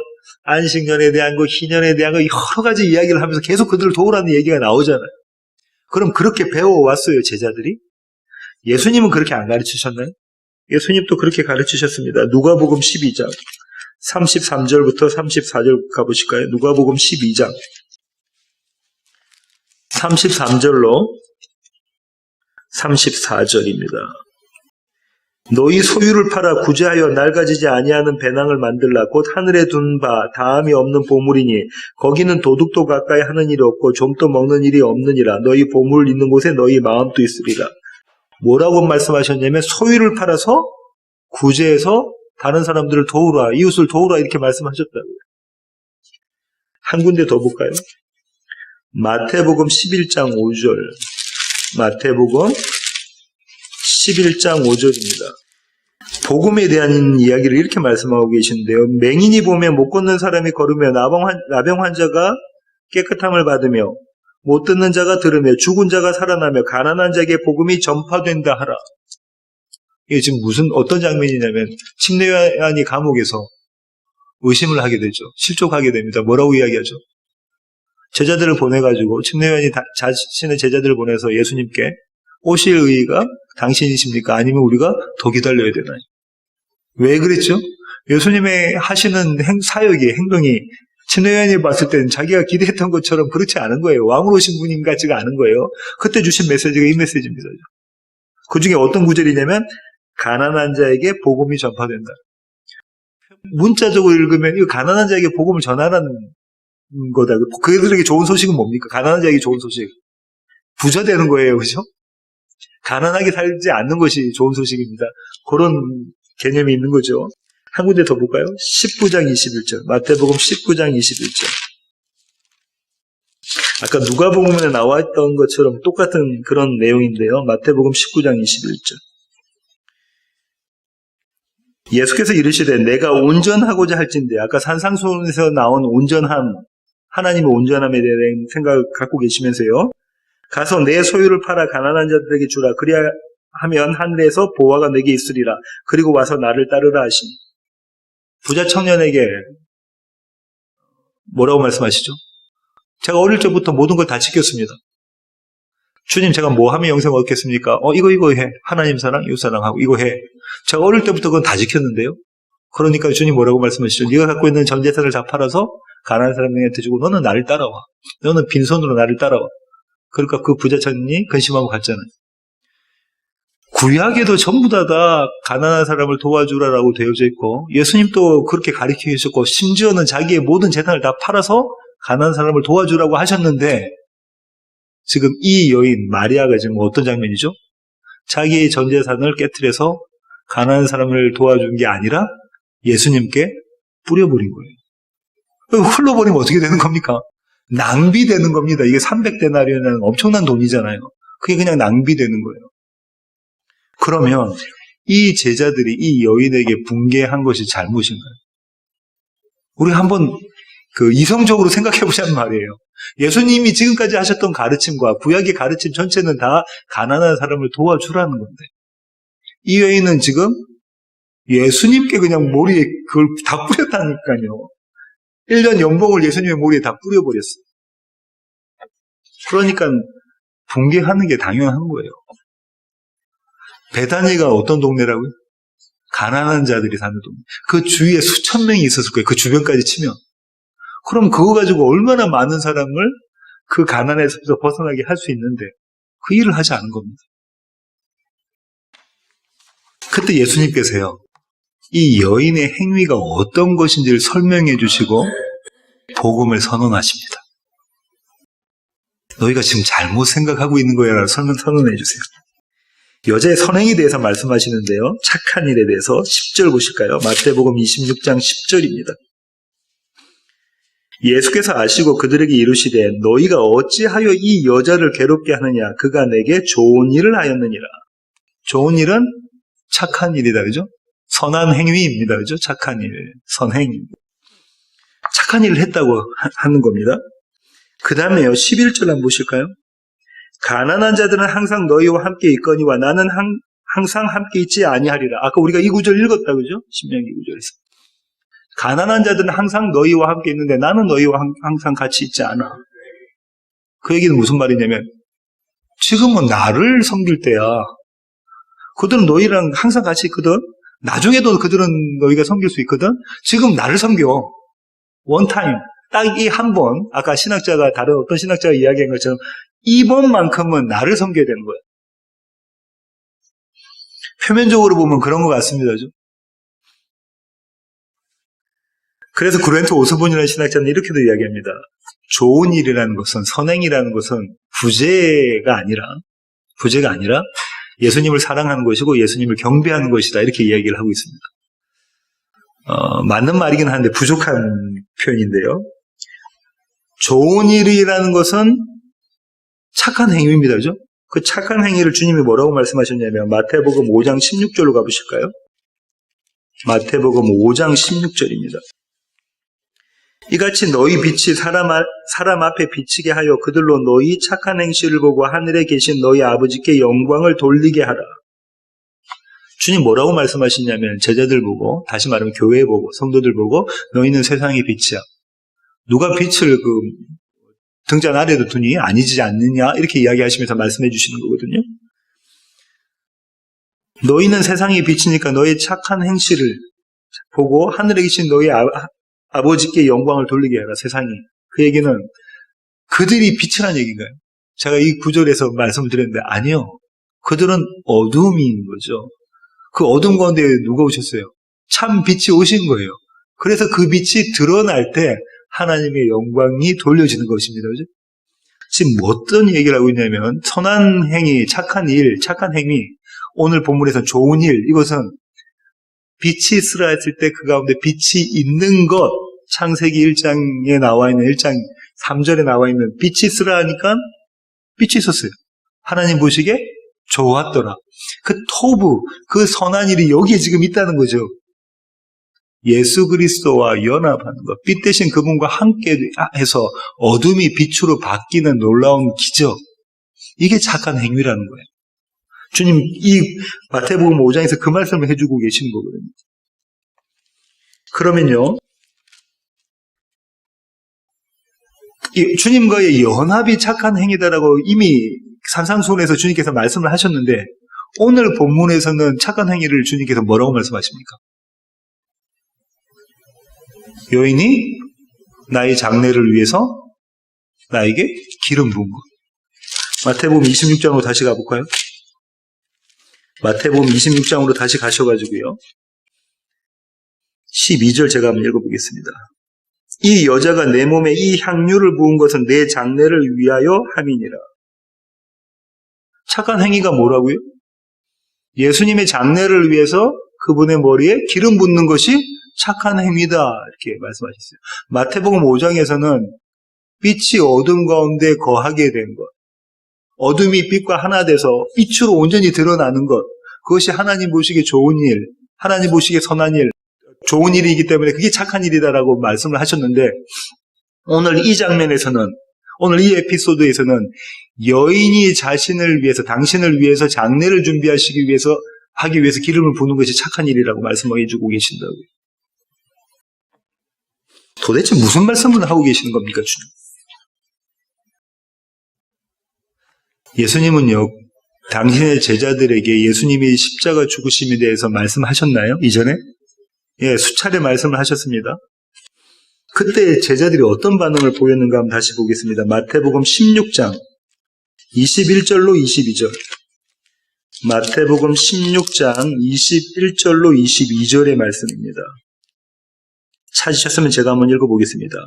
안식년에 대한 거, 희년에 대한 거 여러 가지 이야기를 하면서 계속 그들을 도우라는 얘기가 나오잖아요. 그럼 그렇게 배워왔어요, 제자들이? 예수님은 그렇게 안 가르치셨나요? 예수님도 그렇게 가르치셨습니다. 누가복음 12장 33절부터 34절 가보실까요? 누가복음 12장 33절로 34절입니다. 너희 소유를 팔아 구제하여 낡아지지 아니하는 배낭을 만들라. 곧 하늘에 둔 바 다함이 없는 보물이니 거기는 도둑도 가까이 하는 일이 없고 좀도 먹는 일이 없느니라. 너희 보물 있는 곳에 너희 마음도 있으리라. 뭐라고 말씀하셨냐면 소유를 팔아서 구제해서 다른 사람들을 도우라, 이웃을 도우라 이렇게 말씀하셨다고요. 한 군데 더 볼까요? 마태복음 11장 5절. 마태복음 11장 5절입니다. 복음에 대한 이야기를 이렇게 말씀하고 계신데요. 맹인이 보며 못 걷는 사람이 걸으며 나병 환자가 깨끗함을 받으며 못 듣는 자가 들으며 죽은 자가 살아나며 가난한 자에게 복음이 전파된다 하라. 이게 지금 어떤 장면이냐면 침례요한이 감옥에서 의심을 하게 되죠. 실족하게 됩니다. 뭐라고 이야기하죠? 제자들을 보내가지고 침례요한이 자신의 제자들을 보내서 예수님께 오실 의의가 당신이십니까? 아니면 우리가 더 기다려야 되나요? 왜 그랬죠? 예수님의 하시는 사역이, 행동이 침례요한이 봤을 때는 자기가 기대했던 것처럼 그렇지 않은 거예요. 왕으로 오신 분인 것 같지가 않은 거예요. 그때 주신 메시지가 이 메시지입니다. 그 중에 어떤 구절이냐면 가난한 자에게 복음이 전파된다. 문자적으로 읽으면 이거 가난한 자에게 복음을 전하라는 거다. 그들에게 좋은 소식은 뭡니까? 가난한 자에게 좋은 소식. 부자 되는 거예요. 그죠? 가난하게 살지 않는 것이 좋은 소식입니다. 그런 개념이 있는 거죠. 한 군데 더 볼까요? 19장 21절. 마태복음 19장 21절. 아까 누가복음에 나왔던 것처럼 똑같은 그런 내용인데요. 마태복음 19장 21절. 예수께서 이르시되 내가 온전하고자 할진대. 아까 산상수훈에서 나온 온전함, 하나님의 온전함에 대한 생각을 갖고 계시면서요. 가서 내 소유를 팔아 가난한 자들에게 주라. 그리야 하면 하늘에서 보화가 내게 있으리라. 그리고 와서 나를 따르라 하시니. 부자 청년에게 뭐라고 말씀하시죠? 제가 어릴 적부터 모든 걸 다 지켰습니다. 주님, 제가 뭐 하면 영생 얻겠습니까? 이거 해. 하나님 사랑, 이웃 사랑하고 이거 해. 제가 어릴 때부터 그건 다 지켰는데요. 그러니까 주님 뭐라고 말씀하시죠? 네가 갖고 있는 전 재산을 다 팔아서 가난한 사람에게 주고 너는 나를 따라와. 너는 빈손으로 나를 따라와. 그러니까 그 부자 청년이 근심하고 갔잖아요. 구약에도 전부 다 가난한 사람을 도와주라라고 되어져 있고 예수님도 그렇게 가르쳐 주셨고 심지어는 자기의 모든 재산을 다 팔아서 가난한 사람을 도와주라고 하셨는데 지금 이 여인 마리아가 지금 어떤 장면이죠? 자기의 전 재산을 깨트려서 가난한 사람을 도와준 게 아니라 예수님께 뿌려버린 거예요. 흘러버리면 어떻게 되는 겁니까? 낭비되는 겁니다. 이게 300데나리온이라는 엄청난 돈이잖아요. 그게 그냥 낭비되는 거예요. 그러면 이 제자들이 이 여인에게 분개한 것이 잘못인가요? 우리 한번 이성적으로 생각해 보자는 말이에요. 예수님이 지금까지 하셨던 가르침과 구약의 가르침 전체는 다 가난한 사람을 도와주라는 건데 이 여인은 지금 예수님께 그냥 머리에 그걸 다 뿌렸다니까요. 1년 연봉을 예수님의 머리에 다 뿌려버렸어요. 그러니까 분개하는 게 당연한 거예요. 베다니가 어떤 동네라고요? 가난한 자들이 사는 동네. 그 주위에 수천 명이 있었을 거예요. 그 주변까지 치면. 그럼 그거 가지고 얼마나 많은 사람을 그 가난에서 벗어나게 할 수 있는데 그 일을 하지 않은 겁니다. 그때 예수님께서요. 이 여인의 행위가 어떤 것인지를 설명해 주시고 복음을 선언하십니다. 너희가 지금 잘못 생각하고 있는 거야 라고 선언해 주세요. 여자의 선행에 대해서 말씀하시는데요. 착한 일에 대해서 10절 보실까요? 마태복음 26장 10절입니다. 예수께서 아시고 그들에게 이르시되 너희가 어찌하여 이 여자를 괴롭게 하느냐? 그가 내게 좋은 일을 하였느니라. 좋은 일은 착한 일이다. 그죠? 선한 행위입니다. 그죠? 착한 일, 선행입니다. 착한 일을 했다고 하는 겁니다. 그 다음에요. 11절 한번 보실까요? 가난한 자들은 항상 너희와 함께 있거니와 나는 항상 함께 있지 아니하리라. 아까 우리가 이 구절 읽었다. 그죠? 신명기 구절에서. 가난한 자들은 항상 너희와 함께 있는데 나는 너희와 항상 같이 있지 않아. 그 얘기는 무슨 말이냐면 지금은 나를 섬길 때야. 그들은 너희랑 항상 같이 있거든. 나중에도 그들은 너희가 섬길 수 있거든. 지금 나를 섬겨. 원타임. 딱 이 한 번, 아까 신학자가 다른 어떤 신학자가 이야기한 것처럼 이번만큼은 나를 섬겨야 되는 거예요. 표면적으로 보면 그런 것 같습니다. 그래서 구렌토 오스본이라는 신학자는 이렇게도 이야기합니다. 좋은 일이라는 것은, 선행이라는 것은 부재가 아니라 예수님을 사랑하는 것이고 예수님을 경배하는 것이다. 이렇게 이야기를 하고 있습니다. 맞는 말이긴 한데 부족한 표현인데요. 좋은 일이라는 것은 착한 행위입니다. 그죠? 그 착한 행위를 주님이 뭐라고 말씀하셨냐면 마태복음 5장 16절로 가보실까요? 마태복음 5장 16절입니다. 이같이 너희 빛이 사람 앞에 비치게 하여 그들로 너희 착한 행실을 보고 하늘에 계신 너희 아버지께 영광을 돌리게 하라. 주님 뭐라고 말씀하시냐면 제자들 보고, 다시 말하면 교회 보고, 성도들 보고 너희는 세상의 빛이야. 누가 빛을 등잔 아래도 두니 아니지 않느냐 이렇게 이야기하시면서 말씀해 주시는 거거든요. 너희는 세상의 빛이니까 너희 착한 행실을 보고 하늘에 계신 너희 아버지께 영광을 돌리게 해라. 세상이. 그 얘기는 그들이 빛이란 얘기인가요? 제가 이 구절에서 말씀을 드렸는데 아니요. 그들은 어둠인 거죠. 그 어둠 가운데 누가 오셨어요? 참 빛이 오신 거예요. 그래서 그 빛이 드러날 때 하나님의 영광이 돌려지는 것입니다. 그죠? 지금 어떤 얘기를 하고 있냐면 선한 행위, 착한 일, 착한 행위, 오늘 본문에서 좋은 일, 이것은 빛이 있으라 했을 때 그 가운데 빛이 있는 것, 창세기 1장에 나와 있는 1장 3절에 나와 있는 빛이 있으라 하니까 빛이 있었어요. 하나님 보시기에 좋았더라. 그 토부, 그 선한 일이 여기에 지금 있다는 거죠. 예수 그리스도와 연합하는 것, 빛 대신 그분과 함께 해서 어둠이 빛으로 바뀌는 놀라운 기적, 이게 착한 행위라는 거예요. 주님 이 마태복음 5장에서 그 말씀을 해주고 계신 거거든요. 그러면요, 이 주님과의 연합이 착한 행위다라고 이미 산상수훈에서 주님께서 말씀을 하셨는데, 오늘 본문에서는 착한 행위를 주님께서 뭐라고 말씀하십니까? 여인이 나의 장례를 위해서 나에게 기름 부은 것. 마태복음 26장으로 다시 가볼까요? 마태복음 26장으로 다시 가셔가지고요, 12절 제가 한번 읽어보겠습니다. 이 여자가 내 몸에 이 향유를 부은 것은 내 장례를 위하여 함이니라. 착한 행위가 뭐라고요? 예수님의 장례를 위해서 그분의 머리에 기름 붓는 것이 착한 행위다, 이렇게 말씀하셨어요. 마태복음 5장에서는 빛이 어둠 가운데 거하게 된 것, 어둠이 빛과 하나 돼서 빛으로 온전히 드러나는 것, 그것이 하나님 보시기에 좋은 일, 하나님 보시기에 선한 일, 좋은 일이기 때문에 그게 착한 일이다라고 말씀을 하셨는데, 오늘 이 장면에서는, 오늘 이 에피소드에서는 여인이 자신을 위해서, 당신을 위해서 장례를 하기 위해서 기름을 부는 것이 착한 일이라고 말씀해 주고 계신다고요. 도대체 무슨 말씀을 하고 계시는 겁니까, 주님? 예수님은요, 당신의 제자들에게 예수님이 십자가 죽으심에 대해서 말씀하셨나요? 이전에? 예, 수차례 말씀을 하셨습니다. 그때 제자들이 어떤 반응을 보였는가 한번 다시 보겠습니다. 마태복음 16장 21절로 22절. 마태복음 16장 21절로 22절의 말씀입니다. 찾으셨으면 제가 한번 읽어보겠습니다.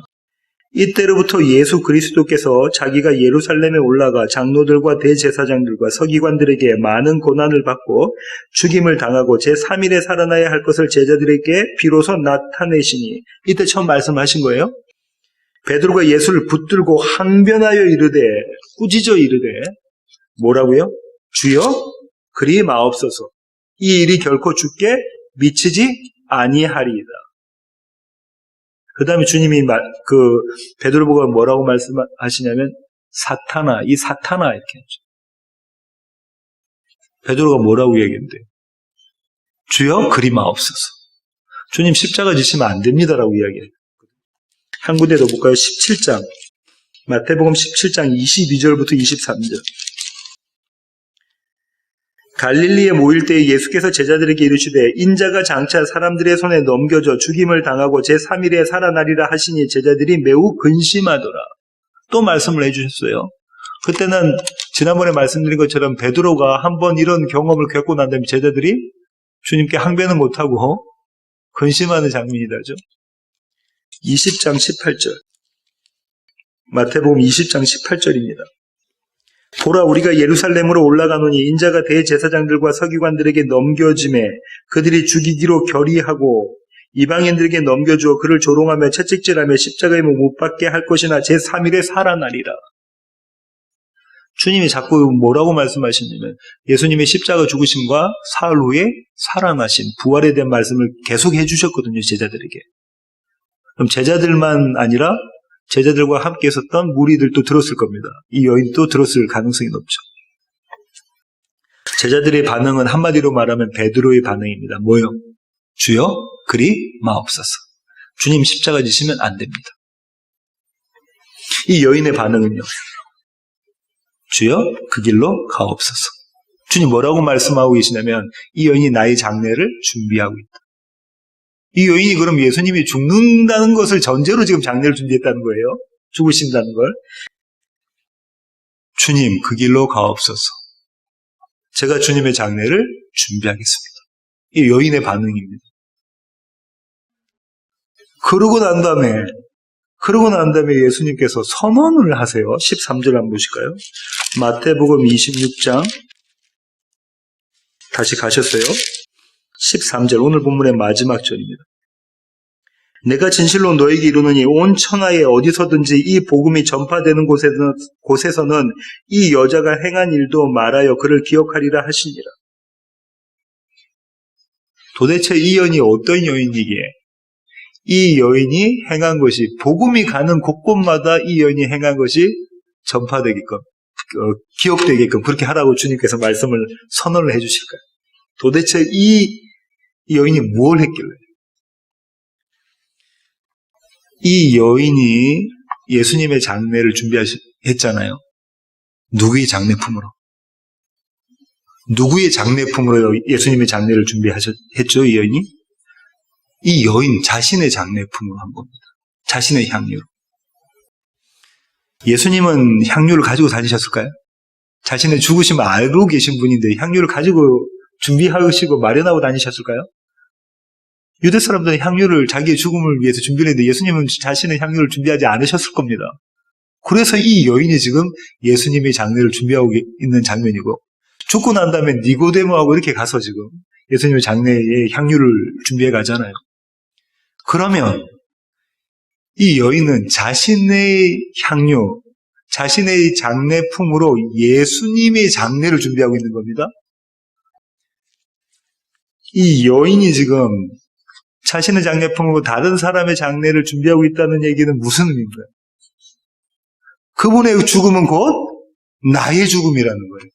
이때로부터 예수 그리스도께서 자기가 예루살렘에 올라가 장로들과 대제사장들과 서기관들에게 많은 고난을 받고 죽임을 당하고 제3일에 살아나야 할 것을 제자들에게 비로소 나타내시니, 이때 처음 말씀하신 거예요. 베드로가 예수를 붙들고 항변하여 이르되, 꾸짖어 이르되, 뭐라고요? 주여 그리 마옵소서. 이 일이 결코 주께 미치지 아니하리이다. 그 다음에 주님이 베드로 보고 뭐라고 말씀하시냐면, 사탄아, 이 사탄아, 이렇게 하죠. 베드로가 뭐라고 얘기했는데, 주여 그리 마옵소서. 주님 십자가 지시면 안 됩니다라고 이야기해요. 한 군데 더 볼까요? 17장. 마태복음 17장 22절부터 23절. 갈릴리에 모일 때에 예수께서 제자들에게 이르시되, 인자가 장차 사람들의 손에 넘겨져 죽임을 당하고 제3일에 살아나리라 하시니 제자들이 매우 근심하더라. 또 말씀을 해주셨어요. 그때는 지난번에 말씀드린 것처럼 베드로가 한번 이런 경험을 겪고 난 다음에 제자들이 주님께 항변을 못하고 근심하는 장면이다죠. 20장 18절. 마태복음 20장 18절입니다. 보라, 우리가 예루살렘으로 올라가노니 인자가 대제사장들과 서기관들에게 넘겨짐에 그들이 죽이기로 결의하고 이방인들에게 넘겨주어 그를 조롱하며 채찍질하며 십자가에 못 박게 할 것이나 제3일에 살아나리라. 주님이 자꾸 뭐라고 말씀하시냐면, 예수님의 십자가 죽으심과 사흘 후에 살아나신 부활에 대한 말씀을 계속 해주셨거든요, 제자들에게. 그럼 제자들만 아니라 제자들과 함께 있었던 무리들도 들었을 겁니다. 이 여인도 들었을 가능성이 높죠. 제자들의 반응은 한마디로 말하면 베드로의 반응입니다. 뭐요? 주여 그리 마옵소서. 주님 십자가 지시면 안 됩니다. 이 여인의 반응은요, 주여 그 길로 가옵소서. 주님 뭐라고 말씀하고 계시냐면, 이 여인이 나의 장례를 준비하고 있다. 이 여인이 그럼 예수님이 죽는다는 것을 전제로 지금 장례를 준비했다는 거예요. 죽으신다는 걸. 주님 그 길로 가옵소서. 제가 주님의 장례를 준비하겠습니다. 이 여인의 반응입니다. 그러고 난 다음에 예수님께서 선언을 하세요. 13절 한번 보실까요? 마태복음 26장 다시 가셨어요. 13절, 오늘 본문의 마지막 절입니다. 내가 진실로 너에게 이르노니 온 천하에 어디서든지 이 복음이 전파되는 곳에서는 이 여자가 행한 일도 말하여 그를 기억하리라 하시니라. 도대체 이 여인이 어떤 여인이기에 이 여인이 행한 것이, 복음이 가는 곳곳마다 이 여인이 행한 것이 전파되게끔, 기억되게끔 그렇게 하라고 주님께서 말씀을 선언을 해주실까요? 도대체 이 여인이 뭘 했길래? 이 여인이 예수님의 장례를 준비했잖아요. 누구의 장례품으로? 누구의 장례품으로 예수님의 장례를 준비했죠, 이 여인이? 이 여인 자신의 장례품으로 한 겁니다. 자신의 향유로. 예수님은 향유를 가지고 다니셨을까요? 자신의 죽으심을 알고 계신 분인데 향유를 가지고 준비하시고 마련하고 다니셨을까요? 유대 사람들은 향유를 자기의 죽음을 위해서 준비를 했는데 예수님은 자신의 향유를 준비하지 않으셨을 겁니다. 그래서 이 여인이 지금 예수님의 장례를 준비하고 있는 장면이고, 죽고 난 다음에 니고데모하고 이렇게 가서 지금 예수님의 장례에 향유를 준비해 가잖아요. 그러면 이 여인은 자신의 향유, 자신의 장례품으로 예수님의 장례를 준비하고 있는 겁니다. 이 여인이 지금 자신의 장례품으로 다른 사람의 장례를 준비하고 있다는 얘기는 무슨 의미인가요? 그분의 죽음은 곧 나의 죽음이라는 거예요.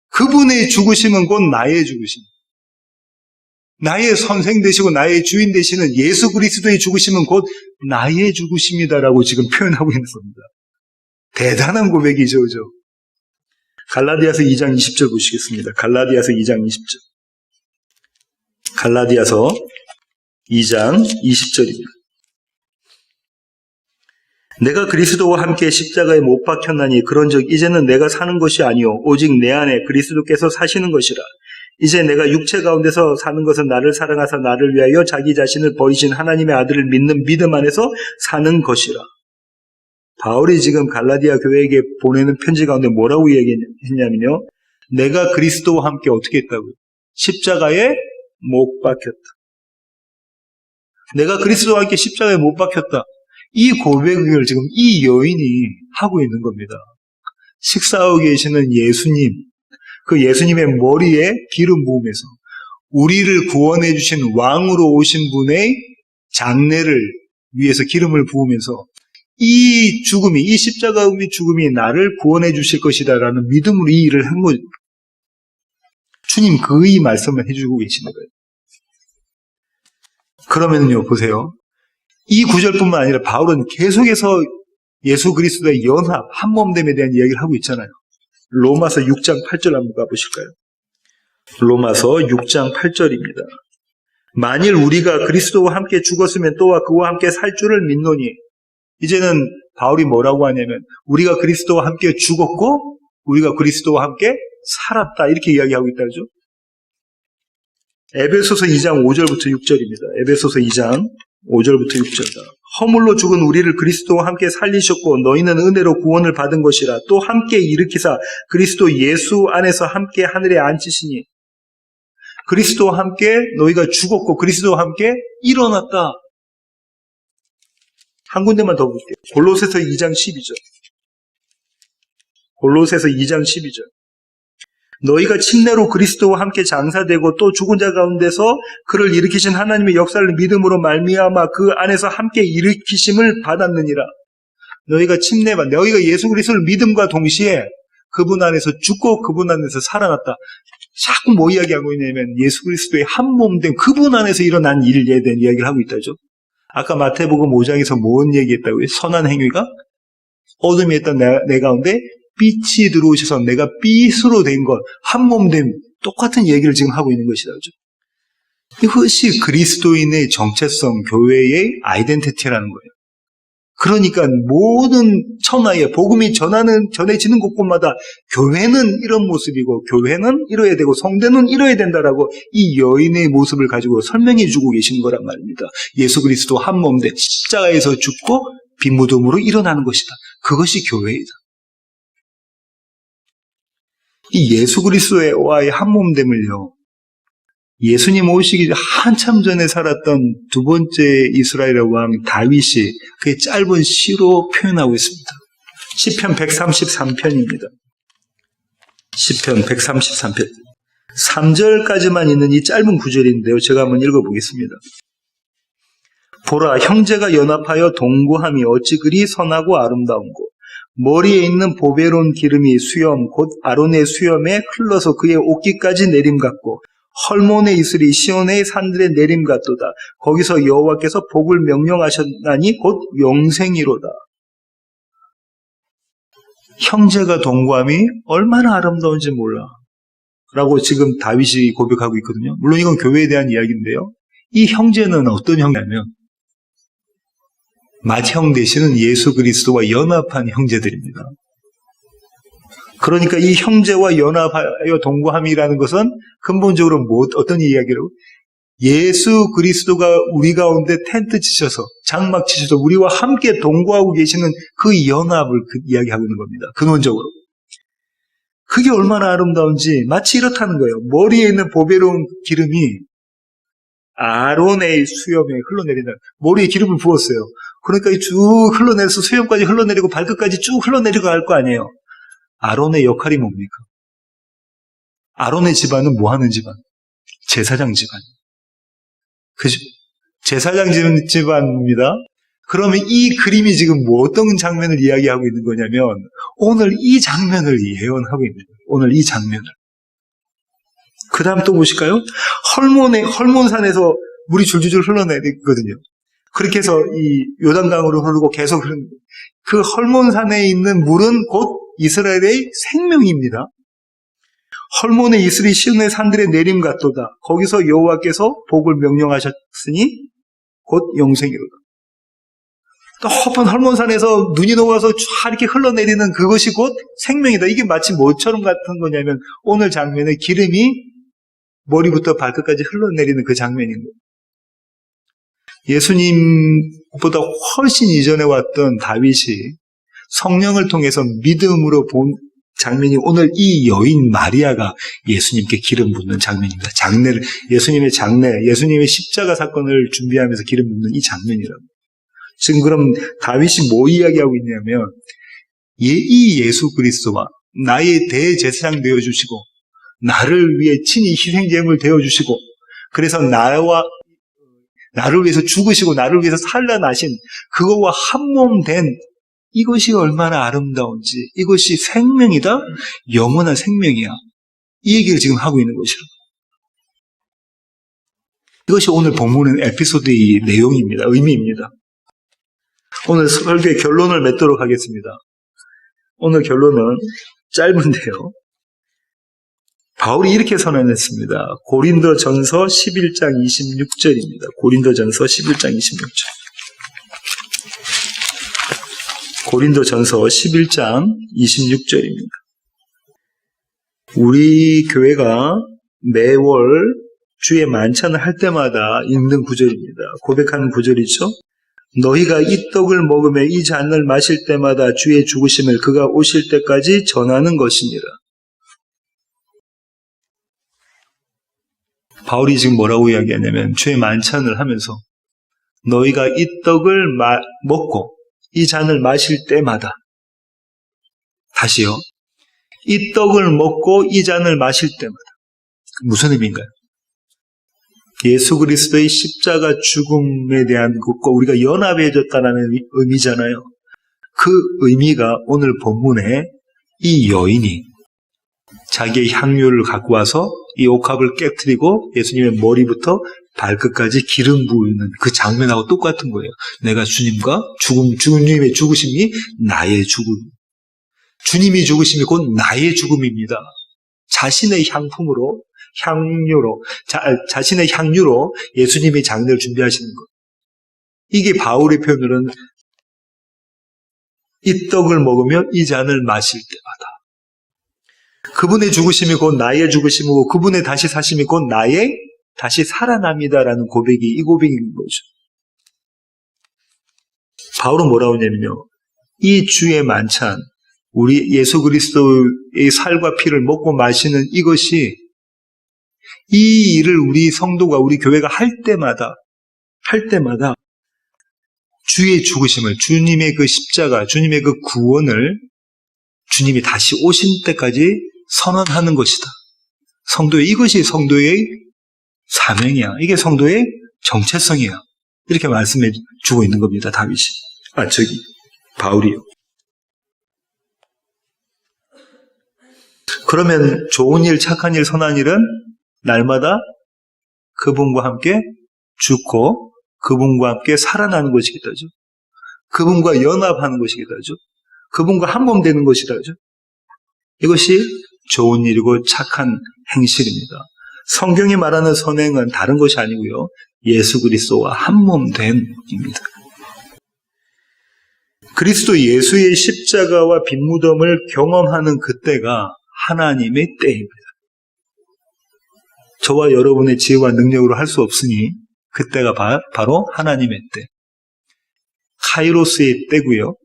그분의 죽으심은 곧 나의 죽으심. 나의 선생 되시고 나의 주인 되시는 예수 그리스도의 죽으심은 곧 나의 죽으심이다라고 지금 표현하고 있는 겁니다. 대단한 고백이죠, 그죠? 갈라디아서 2장 20절 보시겠습니다. 갈라디아서 2장 20절. 갈라디아서 2장 20절입니다. 내가 그리스도와 함께 십자가에 못 박혔나니 그런즉 이제는 내가 사는 것이 아니요 오직 내 안에 그리스도께서 사시는 것이라. 이제 내가 육체 가운데서 사는 것은 나를 사랑하사 나를 위하여 자기 자신을 버리신 하나님의 아들을 믿는 믿음 안에서 사는 것이라. 바울이 지금 갈라디아 교회에게 보내는 편지 가운데 뭐라고 얘기했냐면요, 내가 그리스도와 함께 어떻게 했다고요? 십자가에 못 박혔다. 내가 그리스도와 함께 십자가에 못 박혔다. 이 고백을 지금 이 여인이 하고 있는 겁니다. 식사하고 계시는 예수님, 그 예수님의 머리에 기름 부음에서 우리를 구원해 주신 왕으로 오신 분의 장례를 위해서 기름을 부으면서 이 죽음이, 이 십자가의 죽음이 나를 구원해 주실 것이다라는 믿음으로 이 일을 한 거죠. 주님 그의 말씀을 해주고 계시는 거예요. 그러면요, 보세요. 이 구절뿐만 아니라 바울은 계속해서 예수 그리스도의 연합, 한몸됨에 대한 이야기를 하고 있잖아요. 로마서 6장 8절 한번 가보실까요? 로마서 6장 8절입니다. 만일 우리가 그리스도와 함께 죽었으면 또한 그와 함께 살 줄을 믿노니. 이제는 바울이 뭐라고 하냐면 우리가 그리스도와 함께 죽었고 우리가 그리스도와 함께 살았다, 이렇게 이야기하고 있다죠. 에베소서 2장 5절부터 6절입니다. 에베소서 2장 5절부터 6절. 허물로 죽은 우리를 그리스도와 함께 살리셨고 너희는 은혜로 구원을 받은 것이라. 또 함께 일으키사 그리스도 예수 안에서 함께 하늘에 앉히시니. 그리스도와 함께 너희가 죽었고 그리스도와 함께 일어났다. 한 군데만 더 볼게요. 골로새서 2장 12절. 골로새서 2장 12절. 너희가 침례로 그리스도와 함께 장사되고 또 죽은 자 가운데서 그를 일으키신 하나님의 역사를 믿음으로 말미암아 그 안에서 함께 일으키심을 받았느니라. 너희가 너희가 예수 그리스도를 믿음과 동시에 그분 안에서 죽고 그분 안에서 살아났다. 자꾸 뭐 이야기하고 있냐면 예수 그리스도의 한 몸된 그분 안에서 일어난 일에 대한 이야기를 하고 있다죠. 아까 마태복음 5장에서 뭔 얘기했다고요? 선한 행위가 어둠에 있던 내 가운데 빛이 들어오셔서 내가 빛으로 된 것, 한 몸된 똑같은 얘기를 지금 하고 있는 것이다. 그죠? 이것이 그리스도인의 정체성, 교회의 아이덴티티라는 거예요. 그러니까 모든 천하에 복음이 전해지는 곳곳마다 교회는 이런 모습이고 교회는 이뤄야 되고 성대는 이뤄야 된다라고 이 여인의 모습을 가지고 설명해 주고 계신 거란 말입니다. 예수 그리스도 한 몸된 십자가에서 죽고 빈무덤으로 일어나는 것이다. 그것이 교회이다. 이 예수 그리스도와의 한 몸됨을요, 예수님 오시기 한참 전에 살았던 두 번째 이스라엘의 왕 다윗이 그의 짧은 시로 표현하고 있습니다. 시편 133편입니다. 시편 133편 3절까지만 있는 이 짧은 구절인데요, 제가 한번 읽어보겠습니다. 보라, 형제가 연합하여 동거함이 어찌 그리 선하고 아름다운고, 머리에 있는 보배로운 기름이 수염 곧 아론의 수염에 흘러서 그의 옷깃까지 내림 같고, 헐몬의 이슬이 시온의 산들의 내림 같도다. 거기서 여호와께서 복을 명령하셨나니 곧 영생이로다. 형제가 동거함이 얼마나 아름다운지 몰라 라고 지금 다윗이 고백하고 있거든요. 물론 이건 교회에 대한 이야기인데요. 이 형제는 어떤 형제냐면 맏형 되시는 예수 그리스도와 연합한 형제들입니다. 그러니까 이 형제와 연합하여 동거함이라는 것은 근본적으로 어떤 이야기라고? 예수 그리스도가 우리 가운데 텐트 치셔서 장막 치셔서 우리와 함께 동거하고 계시는 그 연합을 이야기하고 있는 겁니다. 근원적으로. 그게 얼마나 아름다운지 마치 이렇다는 거예요. 머리에 있는 보배로운 기름이 아론의 수염에 흘러내린다. 머리에 기름을 부었어요. 그러니까 쭉 흘러내려서 수염까지 흘러내리고 발끝까지 쭉 흘러내리고 갈 거 아니에요. 아론의 역할이 뭡니까? 아론의 집안은 뭐 하는 집안? 제사장 집안. 그죠? 제사장 집안입니다. 그러면 이 그림이 지금 뭐 어떤 장면을 이야기하고 있는 거냐면 오늘 이 장면을 예언하고 있는 거예요. 오늘 이 장면을. 그 다음 또 보실까요? 헐몬산에서 물이 줄줄줄 흘러내리거든요. 그렇게 해서 이 요단강으로 흐르고 계속 흐르는 그 헐몬산에 있는 물은 곧 이스라엘의 생명입니다. 헐몬의 이슬이 시온의 산들의 내림 같도다. 거기서 여호와께서 복을 명령하셨으니 곧 영생이로다. 높은 헐몬산에서 눈이 녹아서 쫙 이렇게 흘러내리는 그것이 곧 생명이다. 이게 마치 뭐처럼 같은 거냐면 오늘 장면에 기름이 머리부터 발끝까지 흘러내리는 그 장면인 거예요. 예수님보다 훨씬 이전에 왔던 다윗이 성령을 통해서 믿음으로 본 장면이 오늘 이 여인 마리아가 예수님께 기름 붓는 장면입니다. 예수님의 장례, 예수님의 십자가 사건을 준비하면서 기름 붓는 이 장면이라고. 지금 그럼 다윗이 뭐 이야기하고 있냐면 이 예수 그리스도와 나의 대제사장 되어주시고 나를 위해 친히 희생제물 되어주시고 그래서 나를 위해서 죽으시고 나를 위해서 살아나신 그거와 한몸된 이것이 얼마나 아름다운지 이것이 생명이다? 영원한 생명이야. 이 얘기를 지금 하고 있는 것이라고. 이것이 오늘 본문의 에피소드의 내용입니다. 의미입니다. 오늘 설교의 결론을 맺도록 하겠습니다. 오늘 결론은 짧은데요. 바울이 이렇게 선언했습니다. 고린도전서 11장 26절입니다. 고린도전서 11장 26절. 고린도전서 11장 26절입니다. 우리 교회가 매월 주의 만찬을 할 때마다 읽는 구절입니다. 고백하는 구절이죠. 너희가 이 떡을 먹으며 이 잔을 마실 때마다 주의 죽으심을 그가 오실 때까지 전하는 것이니라. 바울이 지금 뭐라고 이야기하냐면 주의 만찬을 하면서 너희가 이 떡을 먹고 이 잔을 마실 때마다 다시요. 이 떡을 먹고 이 잔을 마실 때마다 무슨 의미인가요? 예수 그리스도의 십자가 죽음에 대한 것과 우리가 연합해졌다는 의미잖아요. 그 의미가 오늘 본문에 이 여인이 자기의 향유를 갖고 와서 이 옥합을 깨트리고 예수님의 머리부터 발끝까지 기름 부으는 그 장면하고 똑같은 거예요. 내가 주님과 주님의 죽으심이 나의 죽음. 주님이 죽으심이 곧 나의 죽음입니다. 자신의 향유로 자신의 향유로 예수님의 장례를 준비하시는 것. 이게 바울의 표현으로는 이 떡을 먹으며 이 잔을 마실 때마다 그분의 죽으심이 곧 나의 죽으심이고 그분의 다시 사심이 곧 나의 다시 살아납니다라는 고백이 이 고백인 거죠. 바울은 뭐라고 하냐면요. 이 주의 만찬, 우리 예수 그리스도의 살과 피를 먹고 마시는 이것이 이 일을 우리 성도가 우리 교회가 할 때마다 주의 죽으심을 주님의 그 십자가, 주님의 그 구원을 주님이 다시 오신 때까지 선언하는 것이다. 이것이 성도의 사명이야. 이게 성도의 정체성이야. 이렇게 말씀해 주고 있는 겁니다. 바울이요. 그러면 좋은 일, 착한 일, 선한 일은 날마다 그분과 함께 죽고 그분과 함께 살아나는 것이겠다죠. 그분과 연합하는 것이겠다죠. 그분과 한 몸 되는 것이라죠. 이것이 좋은 일이고 착한 행실입니다. 성경이 말하는 선행은 다른 것이 아니고요. 예수 그리스도와 한 몸 됨입니다. 그리스도 예수의 십자가와 빈무덤을 경험하는 그때가 하나님의 때입니다. 저와 여러분의 지혜와 능력으로 할 수 없으니 그때가 바로 하나님의 때. 카이로스의 때고요.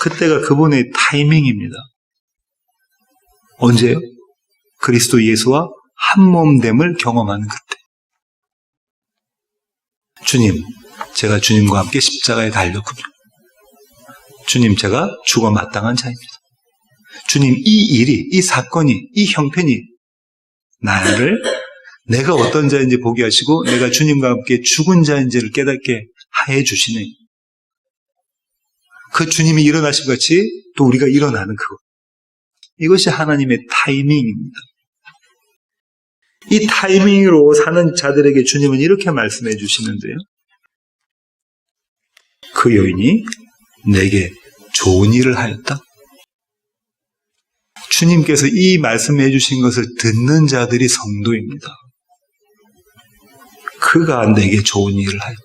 그때가 그분의 타이밍입니다. 언제요? 그리스도 예수와 한 몸됨을 경험하는 그때. 주님, 제가 주님과 함께 십자가에 달렸군요. 주님, 제가 죽어 마땅한 자입니다. 주님, 이 일이, 이 사건이, 이 형편이 나를 내가 어떤 자인지 보게 하시고 내가 주님과 함께 죽은 자인지를 깨닫게 하여 주시네. 그 주님이 일어나신 같이 또 우리가 일어나는 그것. 이것이 하나님의 타이밍입니다. 이 타이밍으로 사는 자들에게 주님은 이렇게 말씀해 주시는데요. 그 여인이 내게 좋은 일을 하였다. 주님께서 이 말씀해 주신 것을 듣는 자들이 성도입니다. 그가 내게 좋은 일을 하였다.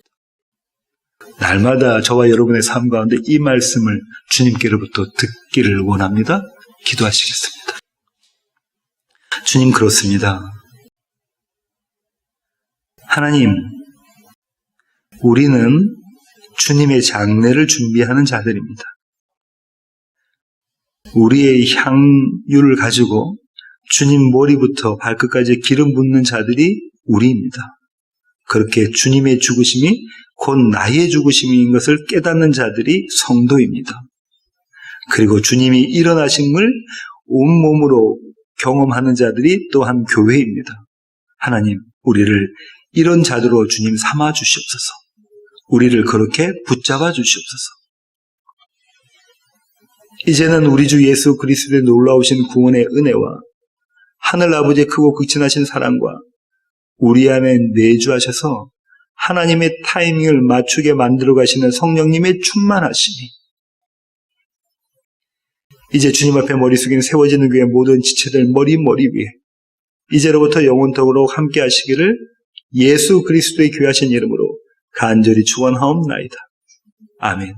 날마다 저와 여러분의 삶 가운데 이 말씀을 주님께로부터 듣기를 원합니다. 기도하시겠습니다. 주님, 그렇습니다. 하나님, 우리는 주님의 장례를 준비하는 자들입니다. 우리의 향유를 가지고 주님 머리부터 발끝까지 기름 붓는 자들이 우리입니다. 그렇게 주님의 죽으심이 곧 나의 죽으심인 것을 깨닫는 자들이 성도입니다. 그리고 주님이 일어나심을 온몸으로 경험하는 자들이 또한 교회입니다. 하나님, 우리를 이런 자들로 주님 삼아 주시옵소서. 우리를 그렇게 붙잡아 주시옵소서. 이제는 우리 주 예수 그리스도의 놀라우신 구원의 은혜와 하늘 아버지의 크고 극진하신 사랑과 우리 안에 내주하셔서 하나님의 타이밍을 맞추게 만들어 가시는 성령님의 충만하심이 이제 주님 앞에 머리 숙이는 세워지는 교회 모든 지체들 머리 위에 이제로부터 영원토록 함께 하시기를 예수 그리스도의 귀하신 이름으로 간절히 축원하옵나이다. 아멘.